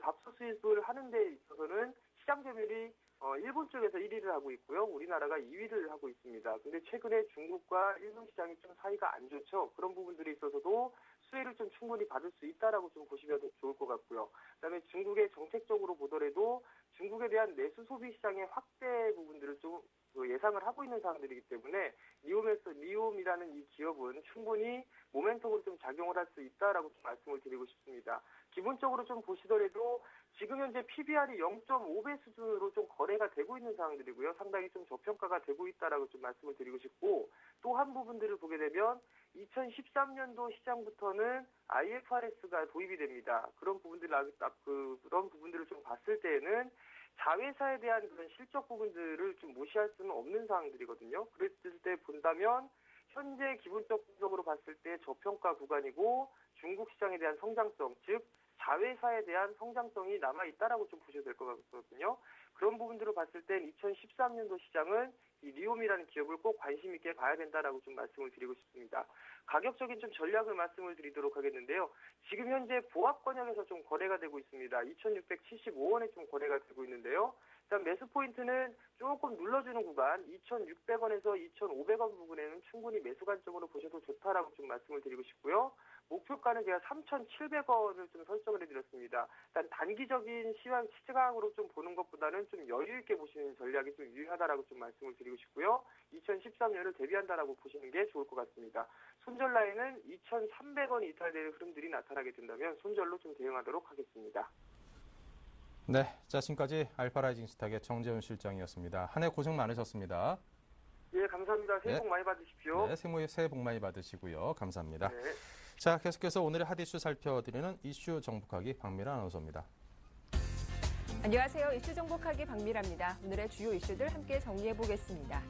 밥솥 수입을 하는 데 있어서는 시장 점유율이 일본 쪽에서 1위를 하고 있고요. 우리나라가 2위를 하고 있습니다. 근데 최근에 중국과 일본 시장이 좀 사이가 안 좋죠. 그런 부분들이 있어서도 수혜를 좀 충분히 받을 수 있다라고 좀 보시면 좋을 것 같고요. 그다음에 중국의 정책적으로 보더라도 중국에 대한 내수 소비 시장의 확대 부분들을 좀 예상을 하고 있는 사람들이기 때문에 리움이라는 이 기업은 충분히 모멘텀으로 좀 작용을 할 수 있다라고 좀 말씀을 드리고 싶습니다. 기본적으로 좀 보시더라도 지금 현재 PBR이 0.5배 수준으로 좀 거래가 되고 있는 상황들이고요. 상당히 좀 저평가가 되고 있다라고 좀 말씀을 드리고 싶고 또 한 부분들을 보게 되면 2013년도 시장부터는 IFRS가 도입이 됩니다. 그런 부분들을 좀 봤을 때에는 자회사에 대한 그런 실적 부분들을 좀 무시할 수는 없는 상황들이거든요. 그랬을 때 본다면 현재 기본적으로 봤을 때 저평가 구간이고 중국 시장에 대한 성장성, 즉 자회사에 대한 성장성이 남아있다라고 좀 보셔도 될 것 같거든요. 그런 부분들을 봤을 땐 2013년도 시장은 이 리움이라는 기업을 꼭 관심 있게 봐야 된다라고 좀 말씀을 드리고 싶습니다. 가격적인 좀 전략을 말씀을 드리도록 하겠는데요. 지금 현재 보합 권역에서 좀 거래가 되고 있습니다. 2,675원에 좀 거래가 되고 있는데요. 일단 매수 포인트는 조금 눌러주는 구간 2,600원에서 2,500원 부분에는 충분히 매수 관점으로 보셔도 좋다라고 좀 말씀을 드리고 싶고요. 목표가는 제가 3,700원을 좀 설정을 해드렸습니다. 일단 단기적인 시장으로 좀 보는 것보다는 좀 여유 있게 보시는 전략이 좀 유효하다라고 좀 말씀을 드리고 싶고요. 2013년을 대비한다라고 보시는 게 좋을 것 같습니다. 손절 라인은 2,300원이 이탈되는 흐름들이 나타나게 된다면 손절로 좀 대응하도록 하겠습니다. 네, 자 지금까지 알파라이징 스탁의 정재훈 실장이었습니다. 한 해 고생 많으셨습니다. 예, 감사합니다. 새해 복 많이 받으십시오. 네, 새해 복 많이 받으시고요. 감사합니다. 네. 자, 계속해서 오늘의 핫 이슈 살펴드리는 이슈 정복하기 박미라 아나운서입니다. 안녕하세요. 이슈 정복하기 박미라입니다. 오늘의 주요 이슈들 함께 정리해 보겠습니다.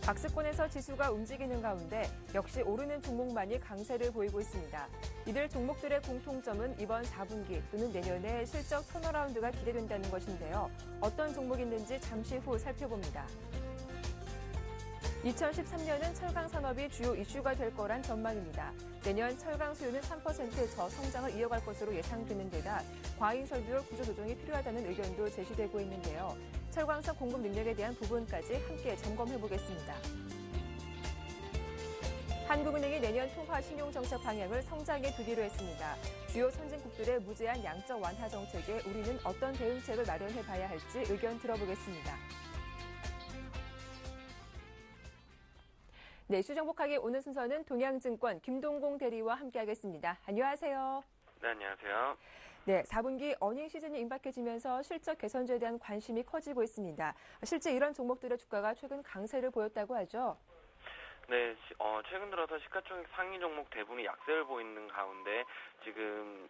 박스권에서 지수가 움직이는 가운데 역시 오르는 종목만이 강세를 보이고 있습니다. 이들 종목들의 공통점은 이번 4분기 또는 내년에 실적 턴어라운드가 기대된다는 것인데요. 어떤 종목이 있는지 잠시 후 살펴봅니다. 2013년은 철강 산업이 주요 이슈가 될 거란 전망입니다. 내년 철강 수요는 3% 저성장을 이어갈 것으로 예상되는 데다 과잉 설비로 구조 조정이 필요하다는 의견도 제시되고 있는데요. 철강석 공급 능력에 대한 부분까지 함께 점검해 보겠습니다. 한국은행이 내년 통화 신용 정책 방향을 성장에 두기로 했습니다. 주요 선진국들의 무제한 양적 완화 정책에 우리는 어떤 대응책을 마련해 봐야 할지 의견 들어보겠습니다. 네, 이슈 정복하기 오늘 순서는 동양증권 김동공 대리와 함께하겠습니다. 안녕하세요. 네, 안녕하세요. 네, 4분기 어닝 시즌이 임박해지면서 실적 개선주에 대한 관심이 커지고 있습니다. 실제 이런 종목들의 주가가 최근 강세를 보였다고 하죠. 네, 최근 들어서 시가총액 상위 종목 대부분이 약세를 보이는 가운데 지금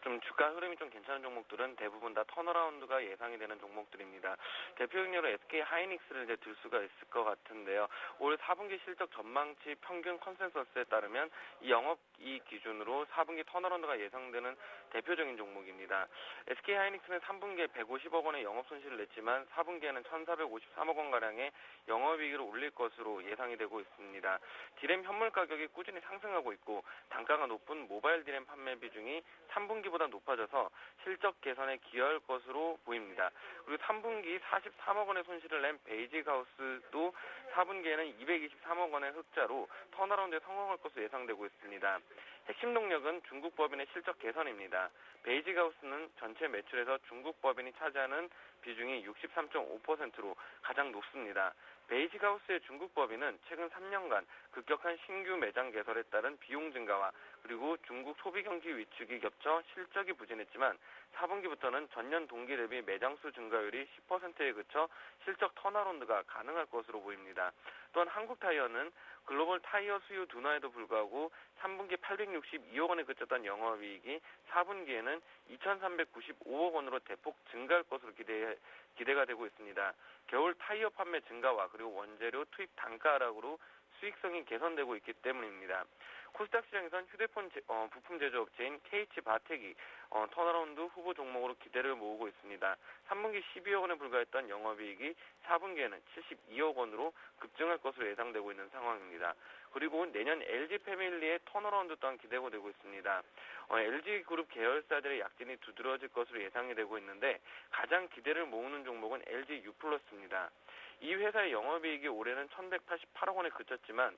좀 주가 흐름이 좀 괜찮은 종목들은 대부분 다 턴어라운드가 예상이 되는 종목들입니다. 대표적으로 SK 하이닉스를 이제 들 수가 있을 것 같은데요. 올 4분기 실적 전망치 평균 컨센서스에 따르면 이 영업이익 기준으로 4분기 턴어라운드가 예상되는 대표적인 종목입니다. SK 하이닉스는 3분기에 150억 원의 영업 손실을 냈지만 4분기에는 1,453억 원가량의 영업이익을 올릴 것으로 예상이 되고 있습니다. 디램 현물 가격이 꾸준히 상승하고 있고 단가가 높은 모바일 디램 판매 비중이 3분기보다 높아져서 실적 개선에 기여할 것으로 보입니다. 그리고 3분기 43억 원의 손실을 낸 베이직하우스도 4분기에는 223억 원의 흑자로 턴어라운드에 성공할 것으로 예상되고 있습니다. 핵심 동력은 중국 법인의 실적 개선입니다. 베이직하우스는 전체 매출에서 중국 법인이 차지하는 비중이 63.5%로 가장 높습니다. 베이직하우스의 중국 법인은 최근 3년간 급격한 신규 매장 개설에 따른 비용 증가와 그리고 중국 소비 경기 위축이 겹쳐 실적이 부진했지만 4분기부터는 전년 동기 대비 매장 수 증가율이 10%에 그쳐 실적 턴어라운드가 가능할 것으로 보입니다. 또한 한국타이어는 글로벌 타이어 수요 둔화에도 불구하고 3분기 862억 원에 그쳤던 영업이익이 4분기에는 2,395억 원으로 대폭 증가할 것으로 기대가 되고 있습니다. 겨울 타이어 판매 증가와 그리고 원재료 투입 단가 하락으로 수익성이 개선되고 있기 때문입니다. 코스닥 시장에선 휴대폰 부품 제조업체인 KH바텍이 턴어라운드 후보 종목으로 기대를 모으고 있습니다. 3분기 12억 원에 불과했던 영업이익이 4분기에는 72억 원으로 급증할 것으로 예상되고 있는 상황입니다. 그리고 내년 LG 패밀리의 턴어라운드 또한 기대가 되고 있습니다. LG그룹 계열사들의 약진이 두드러질 것으로 예상이 되고 있는데 가장 기대를 모으는 종목은 LG U+입니다. 이 회사의 영업이익이 올해는 1,188억 원에 그쳤지만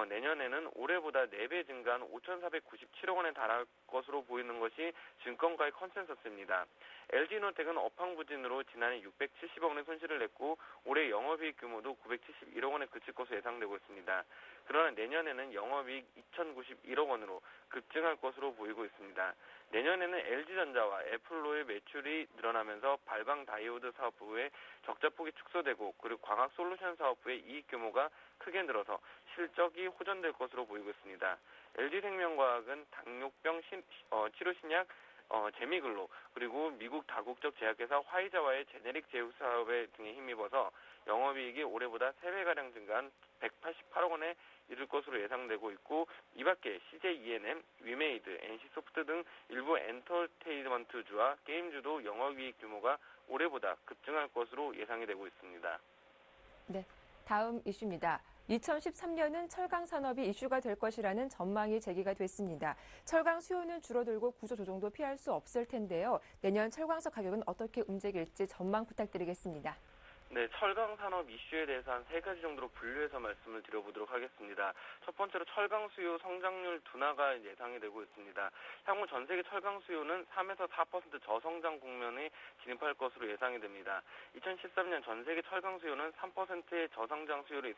내년에는 올해보다 4배 증가한 5,497억 원에 달할 것으로 보이는 것이 증권가의 컨센서스입니다. LG노텍은 업황부진으로 지난해 670억 원의 손실을 냈고 올해 영업이익 규모도 971억 원에 그칠 것으로 예상되고 있습니다. 그러나 내년에는 영업이익 2,091억 원으로 급증할 것으로 보이고 있습니다. 내년에는 LG전자와 애플로의 매출이 늘어나면서 발광 다이오드 사업부의 적자폭이 축소되고 그리고 광학 솔루션 사업부의 이익 규모가 크게 늘어서 실적이 호전될 것으로 보이고 있습니다. LG생명과학은 당뇨병 치료 신약 제미글로 그리고 미국 다국적 제약회사 화이자와의 제네릭 제휴 사업에 등에 힘입어서 영업이익이 올해보다 3배가량 증가한 188억 원에 이를 것으로 예상되고 있고 이 밖에 CJ ENM, 위메이드, NC소프트 등 일부 엔터테인먼트주와 게임주도 영업이익 규모가 올해보다 급증할 것으로 예상이 되고 있습니다. 네, 다음 이슈입니다. 2013년은 철강 산업이 이슈가 될 것이라는 전망이 제기가 됐습니다. 철강 수요는 줄어들고 구조 조정도 피할 수 없을 텐데요. 내년 철강석 가격은 어떻게 움직일지 전망 부탁드리겠습니다. 네, 철강 산업 이슈에 대해서 한 3가지 정도로 분류해서 말씀을 드려보도록 하겠습니다. 첫 번째로 철강 수요 성장률 둔화가 예상이 되고 있습니다. 향후 전 세계 철강 수요는 3에서 4% 저성장 국면에 진입할 것으로 예상이 됩니다. 2013년 전 세계 철강 수요는 3%의 저성장 수요를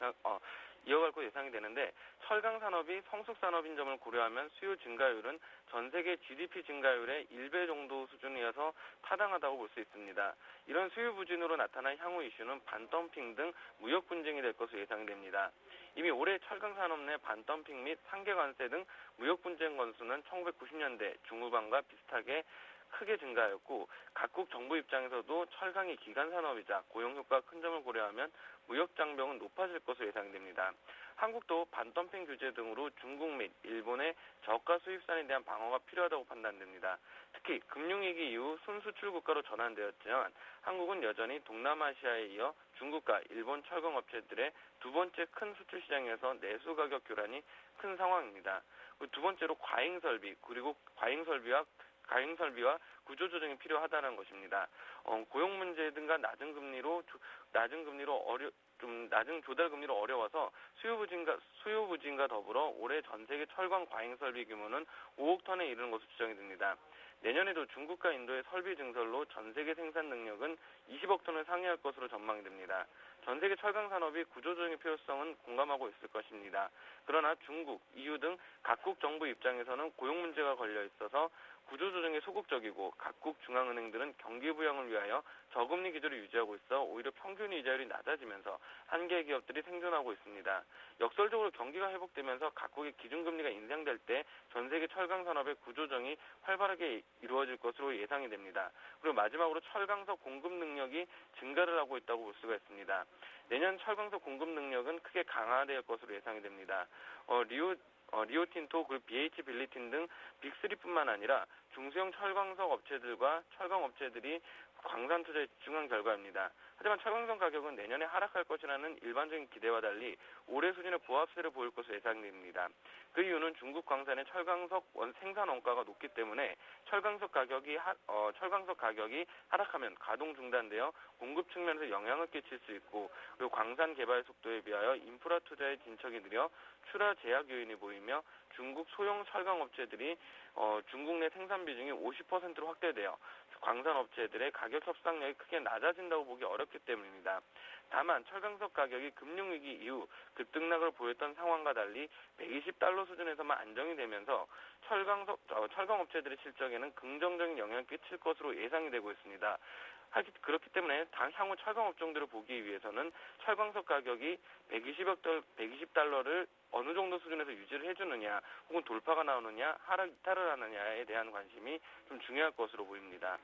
이어갈 것으로 예상이 되는데 철강 산업이 성숙 산업인 점을 고려하면 수요 증가율은 전 세계 GDP 증가율의 1배 정도 수준이어서 타당하다고 볼 수 있습니다. 이런 수요 부진으로 나타난 향후 이슈는 반덤핑 등 무역 분쟁이 될 것으로 예상됩니다. 이미 올해 철강 산업 내 반덤핑 및 상계 관세 등 무역 분쟁 건수는 1990년대 중후반과 비슷하게 크게 증가하였고 각국 정부 입장에서도 철강이 기간 산업이자 고용 효과가 큰 점을 고려하면 무역 장벽은 높아질 것으로 예상됩니다. 한국도 반덤핑 규제 등으로 중국 및 일본의 저가 수입산에 대한 방어가 필요하다고 판단됩니다. 특히 금융위기 이후 순수출 국가로 전환되었지만 한국은 여전히 동남아시아에 이어 중국과 일본 철강 업체들의 두 번째 큰 수출 시장에서 내수 가격 교란이 큰 상황입니다. 두 번째로 과잉 설비 그리고 과잉 설비와 구조조정이 필요하다는 것입니다. 고용 문제 등과 낮은 조달 금리로 어려워서 수요 부진과 더불어 올해 전 세계 철강 과잉 설비 규모는 5억 톤에 이르는 것으로 추정이 됩니다. 내년에도 중국과 인도의 설비 증설로 전 세계 생산 능력은 20억 톤을 상회할 것으로 전망이 됩니다. 전 세계 철강 산업이 구조조정의 필요성은 공감하고 있을 것입니다. 그러나 중국, EU 등 각국 정부 입장에서는 고용 문제가 걸려 있어서 구조조정에 소극적이고 각국 중앙은행들은 경기 부양을 위하여 저금리 기조를 유지하고 있어 오히려 평균 이자율이 낮아지면서 한계 기업들이 생존하고 있습니다. 역설적으로 경기가 회복되면서 각국의 기준금리가 인상될 때 전 세계 철강 산업의 구조조정이 활발하게 이루어질 것으로 예상이 됩니다. 그리고 마지막으로 철강석 공급 능력이 증가를 하고 있다고 볼 수가 있습니다. 내년 철강석 공급 능력은 크게 강화될 것으로 예상이 됩니다. 리오틴토, 그리고 BH 빌리틴 등 빅3뿐만 아니라 중소형 철광석 업체들과 철강 업체들이 광산 투자에 집중한 결과입니다. 하지만 철강석 가격은 내년에 하락할 것이라는 일반적인 기대와 달리 올해 수준의 보합세를 보일 것으로 예상됩니다. 그 이유는 중국 광산의 철강석 생산 원가가 높기 때문에 철강석 가격이 하락하면 가동 중단되어 공급 측면에서 영향을 끼칠 수 있고 그리고 광산 개발 속도에 비하여 인프라 투자의 진척이 느려 출하 제약 요인이 보이며 중국 소형 철강 업체들이 중국 내 생산 비중이 50%로 확대되어 광산 업체들의 가격 협상력이 크게 낮아진다고 보기 어렵기 때문입니다. 다만 철강석 가격이 금융위기 이후 급등락을 보였던 상황과 달리 $120 수준에서만 안정이 되면서 철강 업체들의 실적에는 긍정적인 영향을 끼칠 것으로 예상이 되고 있습니다. 그렇기 때문에 향후 철강 업종들을 보기 위해서는 철강석 가격이 $120를 어느 정도 수준에서 유지를 해주느냐 혹은 돌파가 나오느냐 이탈을 하느냐에 대한 관심이 좀 중요할 것으로 보입니다.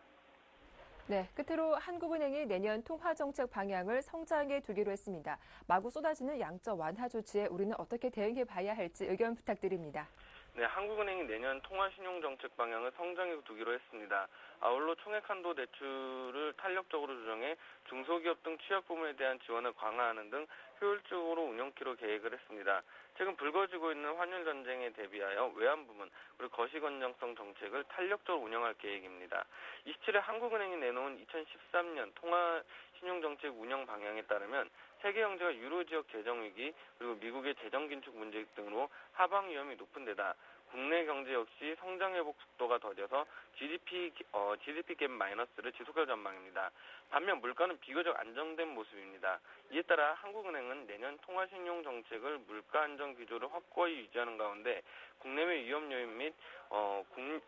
네, 끝으로 한국은행이 내년 통화정책 방향을 성장에 두기로 했습니다. 마구 쏟아지는 양적 완화 조치에 우리는 어떻게 대응해 봐야 할지 의견 부탁드립니다. 네, 한국은행이 내년 통화신용정책 방향을 성장에 두기로 했습니다. 아울러 총액 한도 대출을 탄력적으로 조정해 중소기업 등 취약 부문에 대한 지원을 강화하는 등 효율적으로 운영키로 계획을 했습니다. 최근 불거지고 있는 환율 전쟁에 대비하여 외환 부문 그리고 거시 건전성 정책을 탄력적으로 운영할 계획입니다. 27일 한국은행이 내놓은 2013년 통화신용정책 운영 방향에 따르면 세계 경제가 유로 지역 재정 위기 그리고 미국의 재정 긴축 문제 등으로 하방 위험이 높은 데다 국내 경제 역시 성장 회복 속도가 더뎌서 GDP 갭 마이너스를 지속할 전망입니다. 반면 물가는 비교적 안정된 모습입니다. 이에 따라 한국은행은 내년 통화신용 정책을 물가 안정 기조를 확고히 유지하는 가운데 국내외 위험 요인 및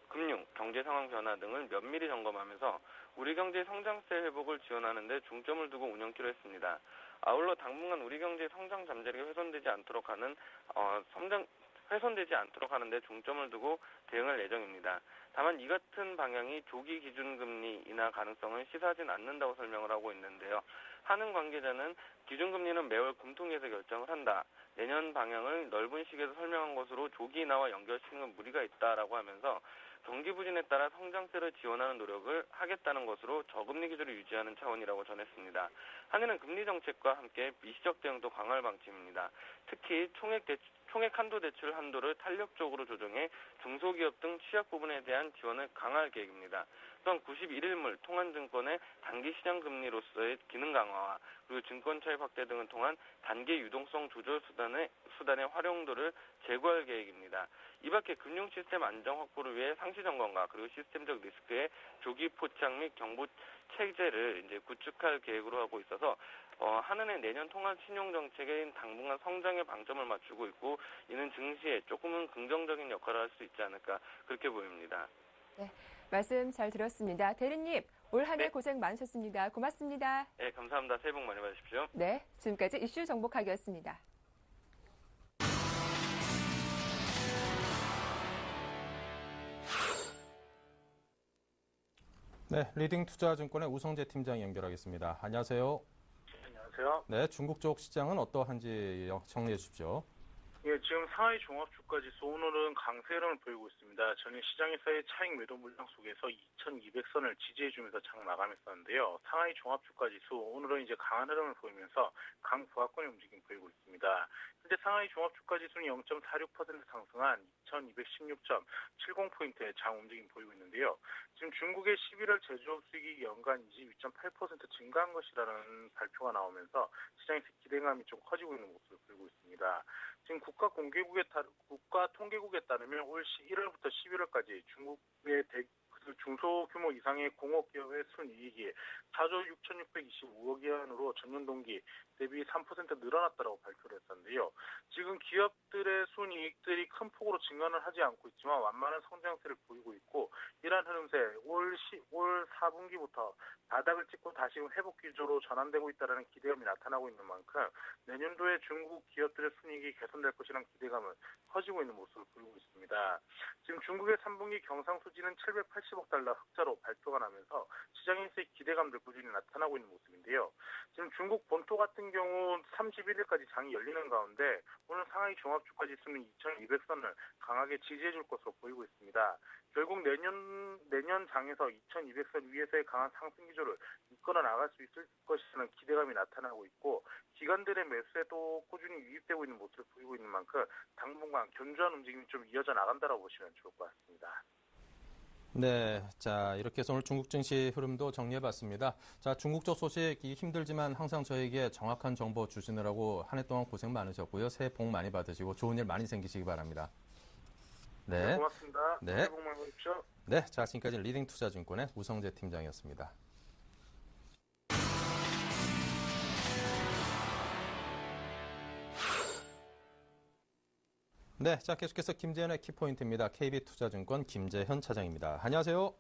금융, 경제 상황 변화 등을 면밀히 점검하면서 우리 경제의 성장세 회복을 지원하는 데 중점을 두고 운영키로 했습니다. 아울러 당분간 우리 경제의 성장 잠재력이 훼손되지 않도록 하는 데 중점을 두고 대응할 예정입니다. 다만 이 같은 방향이 조기 기준금리 인하 가능성을 시사하진 않는다고 설명을 하고 있는데요. 한은 관계자는 기준금리는 매월 금통위에서 결정을 한다. 내년 방향을 넓은 시기에서 설명한 것으로 조기 인하와 연결시키는 무리가 있다라고 하면서 경기 부진에 따라 성장세를 지원하는 노력을 하겠다는 것으로 저금리 기조를 유지하는 차원이라고 전했습니다. 한은은 금리 정책과 함께 미시적 대응도 강화할 방침입니다. 특히 총액 한도 대출 한도를 탄력적으로 조정해 중소기업 등 취약 부분에 대한 지원을 강화할 계획입니다. 또한 91일물 통한증권의 단기 시장 금리로서의 기능 강화와 그리고 증권 차입 확대 등을 통한 단기 유동성 조절 수단의 활용도를 제고할 계획입니다. 이 밖에 금융 시스템 안정 확보를 위해 상시 점검과 그리고 시스템적 리스크의 조기 포착 및 경보 체제를 이제 구축할 계획으로 하고 있어서 한은의 내년 통화 신용 정책의 당분간 성장에 방점을 맞추고 있고 이는 증시에 조금은 긍정적인 역할을 할 수 있지 않을까 그렇게 보입니다. 네, 말씀 잘 들었습니다. 대리님, 올 한 해 네. 고생 많으셨습니다. 고맙습니다. 네, 감사합니다. 새해 복 많이 받으십시오. 네, 지금까지 이슈 정복하기였습니다. 네, 리딩투자증권의 우성재 팀장 연결하겠습니다. 안녕하세요. 안녕하세요. 네, 중국 쪽 시장은 어떠한지 정리해 주십시오. 예, 지금 상하이 종합주가지수 오늘은 강세 흐름을 보이고 있습니다. 전일 시장에서의 차익 매도 물량 속에서 2,200선을 지지해주면서 장 마감했었는데요. 상하이 종합주가지수 오늘은 이제 강한 흐름을 보이면서 강보합권의 움직임 보이고 있습니다. 현재 상하이 종합주가지수는 0.46% 상승한 2,216.70포인트의 장 움직임 보이고 있는데요. 지금 중국의 11월 제조업 수익이 연간 22.8% 증가한 것이라는 발표가 나오면서 시장에서 기대감이 좀 커지고 있는 모습을 보이고 있습니다. 지금 국가 통계국에 따르면 올 1월부터 11월까지 중국의 중소규모 이상의 공업기업의 순이익이 4조 6,625억 위안으로 전년 동기 대비 3% 늘어났다고 발표를 했었는데요. 지금 기업들의 순이익들이 큰 폭으로 증가는 하지 않고 있지만 완만한 성장세를 보이고 있고, 이러한 흐름세 올 4분기부터 바닥을 찍고 다시 회복 기조로 전환되고 있다는 기대감이 나타나고 있는 만큼 내년도에 중국 기업들의 순이익이 개선될 것이라는 기대감은 커지고 있는 모습을 보이고 있습니다. 지금 중국의 3분기 경상수지는 780억 달러 흑자로 발표가 나면서 시장에서의 기대감들 꾸준히 나타나고 있는 모습인데요. 지금 중국 본토 같은 경우 31일까지 장이 열리는 가운데 오늘 상하이 종합주가지수는 2,200선을 강하게 지지해줄 것으로 보이고 있습니다. 결국 내년 장에서 2,200선 위에서의 강한 상승 기조를 이끌어 나갈 수 있을 것이라는 기대감이 나타나고 있고, 기관들의 매수에도 꾸준히 유입되고 있는 모습을 보이고 있는 만큼 당분간 견조한 움직임이 좀 이어져 나간다라고 보시면 좋을 것 같습니다. 네, 자 이렇게 해서 오늘 중국 증시 흐름도 정리해봤습니다. 자, 중국 쪽 소식이 힘들지만 항상 저에게 정확한 정보 주시느라고 한 해 동안 고생 많으셨고요. 새해 복 많이 받으시고 좋은 일 많이 생기시기 바랍니다. 네, 고맙습니다. 네. 새해 복 많이 받으십시오. 네, 자 지금까지 리딩투자증권의 우성재 팀장이었습니다. 네, 자 계속해서 김재현의 키포인트입니다. KB투자증권 김재현 차장입니다. 안녕하세요.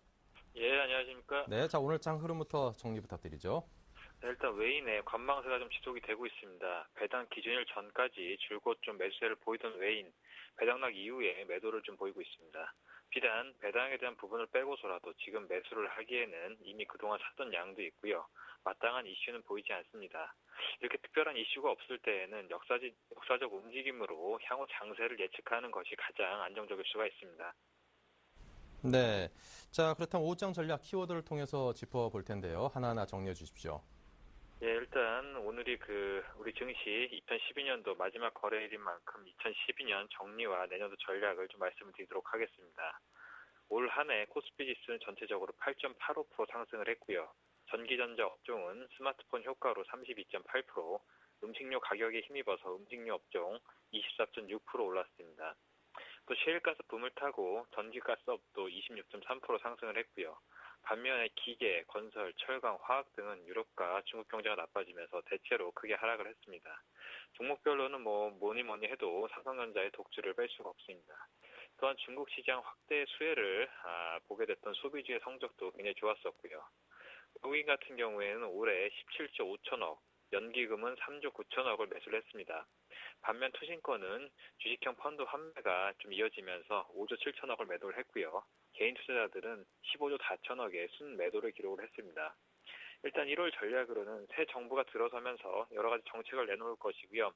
예, 안녕하십니까. 네, 자 오늘 장 흐름부터 정리 부탁드리죠. 네, 일단 외인의 관망세가 좀 지속이 되고 있습니다. 배당 기준일 전까지 줄곧 좀 매수세를 보이던 외인, 배당락 이후에 매도를 좀 보이고 있습니다. 비단 배당에 대한 부분을 빼고서라도 지금 매수를 하기에는 이미 그동안 샀던 양도 있고요. 마땅한 이슈는 보이지 않습니다. 이렇게 특별한 이슈가 없을 때에는 역사적 움직임으로 향후 장세를 예측하는 것이 가장 안정적일 수가 있습니다. 네, 자 그렇다면 오후장 전략 키워드를 통해서 짚어볼 텐데요. 하나하나 정리해 주십시오. 예, 일단 오늘이 우리 증시 2012년도 마지막 거래일인 만큼 2012년 정리와 내년도 전략을 좀 말씀을 드리도록 하겠습니다. 올 한 해 코스피 지수는 전체적으로 8.85% 상승을 했고요. 전기전자 업종은 스마트폰 효과로 32.8%, 음식료 가격에 힘입어서 음식료 업종 24.6% 올랐습니다. 또 셰일가스 붐을 타고 전기가스업도 26.3% 상승을 했고요. 반면에 기계, 건설, 철강, 화학 등은 유럽과 중국 경제가 나빠지면서 대체로 크게 하락을 했습니다. 종목별로는 뭐니 해도 삼성전자의 독주를 뺄 수가 없습니다. 또한 중국 시장 확대 수혜를 보게 됐던 소비주의 성적도 굉장히 좋았었고요. 외국인 같은 경우에는 올해 17조 5천억, 연기금은 3조 9천억을 매수를 했습니다. 반면 투신권은 주식형 펀드 환매가 좀 이어지면서 5조 7천억을 매도를 했고요. 개인 투자자들은 15조 4천억의 순매도를 기록을 했습니다. 일단 1월 전략으로는 새 정부가 들어서면서 여러 가지 정책을 내놓을 것이고요.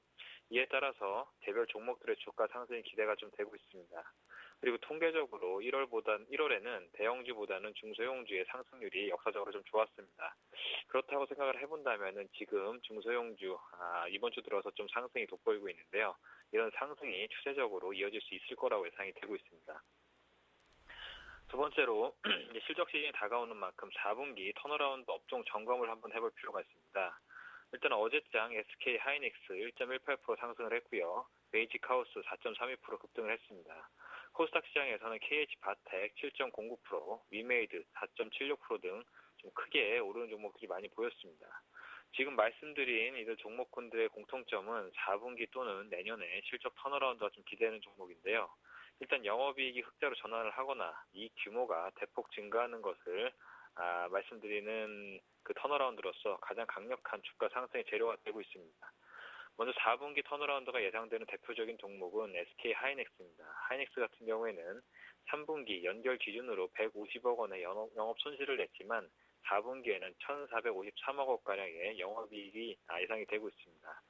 이에 따라서 개별 종목들의 주가 상승이 기대가 좀 되고 있습니다. 그리고 통계적으로 1월에는 대형주보다는 중소형주의 상승률이 역사적으로 좀 좋았습니다. 그렇다고 생각을 해본다면은 지금 중소형주 이번 주 들어서 좀 상승이 돋보이고 있는데요. 이런 상승이 추세적으로 이어질 수 있을 거라고 예상이 되고 있습니다. 두 번째로 실적 시즌이 다가오는 만큼 4분기 턴어라운드 업종 점검을 한번 해볼 필요가 있습니다. 일단 어제장 SK 하이닉스 1.18% 상승을 했고요. 베이직하우스 4.32% 급등을 했습니다. 코스닥 시장에서는 KH바텍 7.09%, 위메이드 4.76% 등 좀 크게 오르는 종목들이 많이 보였습니다. 지금 말씀드린 이들 종목군들의 공통점은 4분기 또는 내년에 실적 턴어라운드가 좀 기대되는 종목인데요. 일단 영업이익이 흑자로 전환을 하거나 이익 규모가 대폭 증가하는 것을 말씀드리는 그 턴어라운드로서 가장 강력한 주가 상승의 재료가 되고 있습니다. 먼저 4분기 턴어라운드가 예상되는 대표적인 종목은 SK 하이닉스입니다. 하이닉스 같은 경우에는 3분기 연결 기준으로 150억 원의 영업 손실을 냈지만 4분기에는 1,453억 원가량의 영업이익이 예상이 되고 있습니다.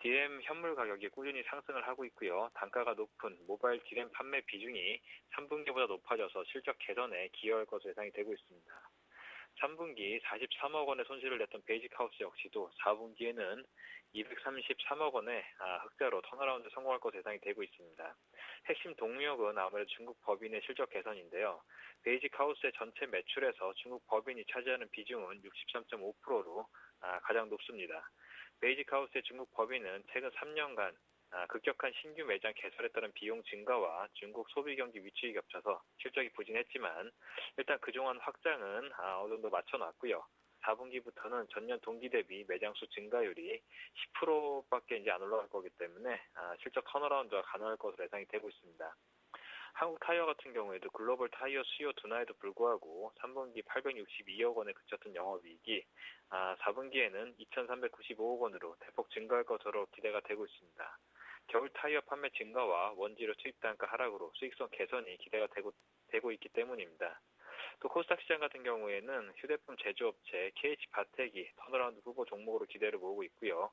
DRAM 현물 가격이 꾸준히 상승을 하고 있고요. 단가가 높은 모바일 DRAM 판매 비중이 3분기보다 높아져서 실적 개선에 기여할 것으로 예상이 되고 있습니다. 3분기 43억 원의 손실을 냈던 베이직하우스 역시도 4분기에는 233억 원의 흑자로 턴어라운드 성공할 것으로 예상이 되고 있습니다. 핵심 동력은 아무래도 중국 법인의 실적 개선인데요. 베이직하우스의 전체 매출에서 중국 법인이 차지하는 비중은 63.5%로 가장 높습니다. 베이직하우스의 중국 법인은 최근 3년간 급격한 신규 매장 개설에 따른 비용 증가와 중국 소비 경기 위축이 겹쳐서 실적이 부진했지만 일단 그동안 확장은 어느 정도 맞춰놨고요. 4분기부터는 전년 동기 대비 매장 수 증가율이 10%밖에 이제 안 올라갈 거기 때문에 실적 턴어라운드가 가능할 것으로 예상이 되고 있습니다. 한국 타이어 같은 경우에도 글로벌 타이어 수요 둔화에도 불구하고 3분기 862억 원에 그쳤던 영업이익이 4분기에는 2,395억 원으로 대폭 증가할 것으로 기대가 되고 있습니다. 겨울 타이어 판매 증가와 원재료 투입 단가 하락으로 수익성 개선이 기대가 되고 있기 때문입니다. 또 코스닥 시장 같은 경우에는 휴대폰 제조업체 KH바텍이 턴어라운드 후보 종목으로 기대를 모으고 있고요.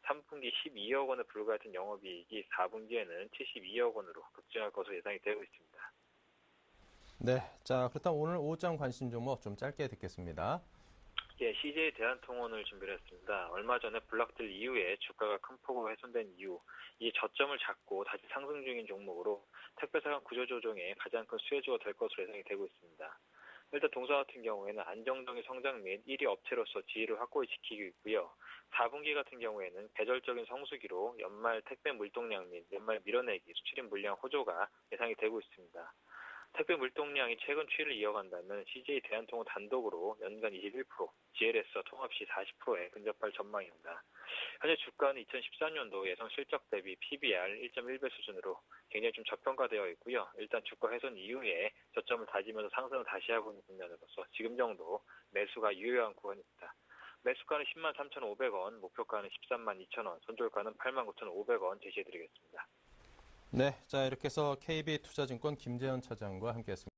3분기 12억 원에 불과했던 영업이익이 4분기에는 72억 원으로 급증할 것으로 예상이 되고 있습니다. 네, 자 그렇다면 오늘 오후장 관심 종목 좀 짧게 듣겠습니다. 예, CJ 대한통운을 준비를 했습니다. 얼마 전에 블락딜 이후에 주가가 큰 폭으로 훼손된 이후 이 저점을 잡고 다시 상승 중인 종목으로 택배사간 구조조정에 가장 큰 수혜주가 될 것으로 예상이 되고 있습니다. 일단 동사 같은 경우에는 안정적인 성장 및 1위 업체로서 지위를 확고히 지키고 있고요. 4분기 같은 경우에는 계절적인 성수기로 연말 택배 물동량 및 연말 밀어내기 수출입 물량 호조가 예상이 되고 있습니다. 택배 물동량이 최근 추이를 이어간다면 CJ 대한통운 단독으로 연간 21%, GLS와 통합 시 40%에 근접할 전망입니다. 현재 주가는 2014년도 예상 실적 대비 PBR 1.1배 수준으로 굉장히 좀 저평가되어 있고요. 일단 주가 훼손 이후에 저점을 다지면서 상승을 다시 하고 있는 국면으로서 지금 정도 매수가 유효한 구간입니다. 매수가는 10만 3,500원, 목표가는 13만 2천원, 손절가는 8만 9,500원 제시해드리겠습니다. 네, 자 이렇게 해서 KB투자증권 김재현 차장과 함께했습니다.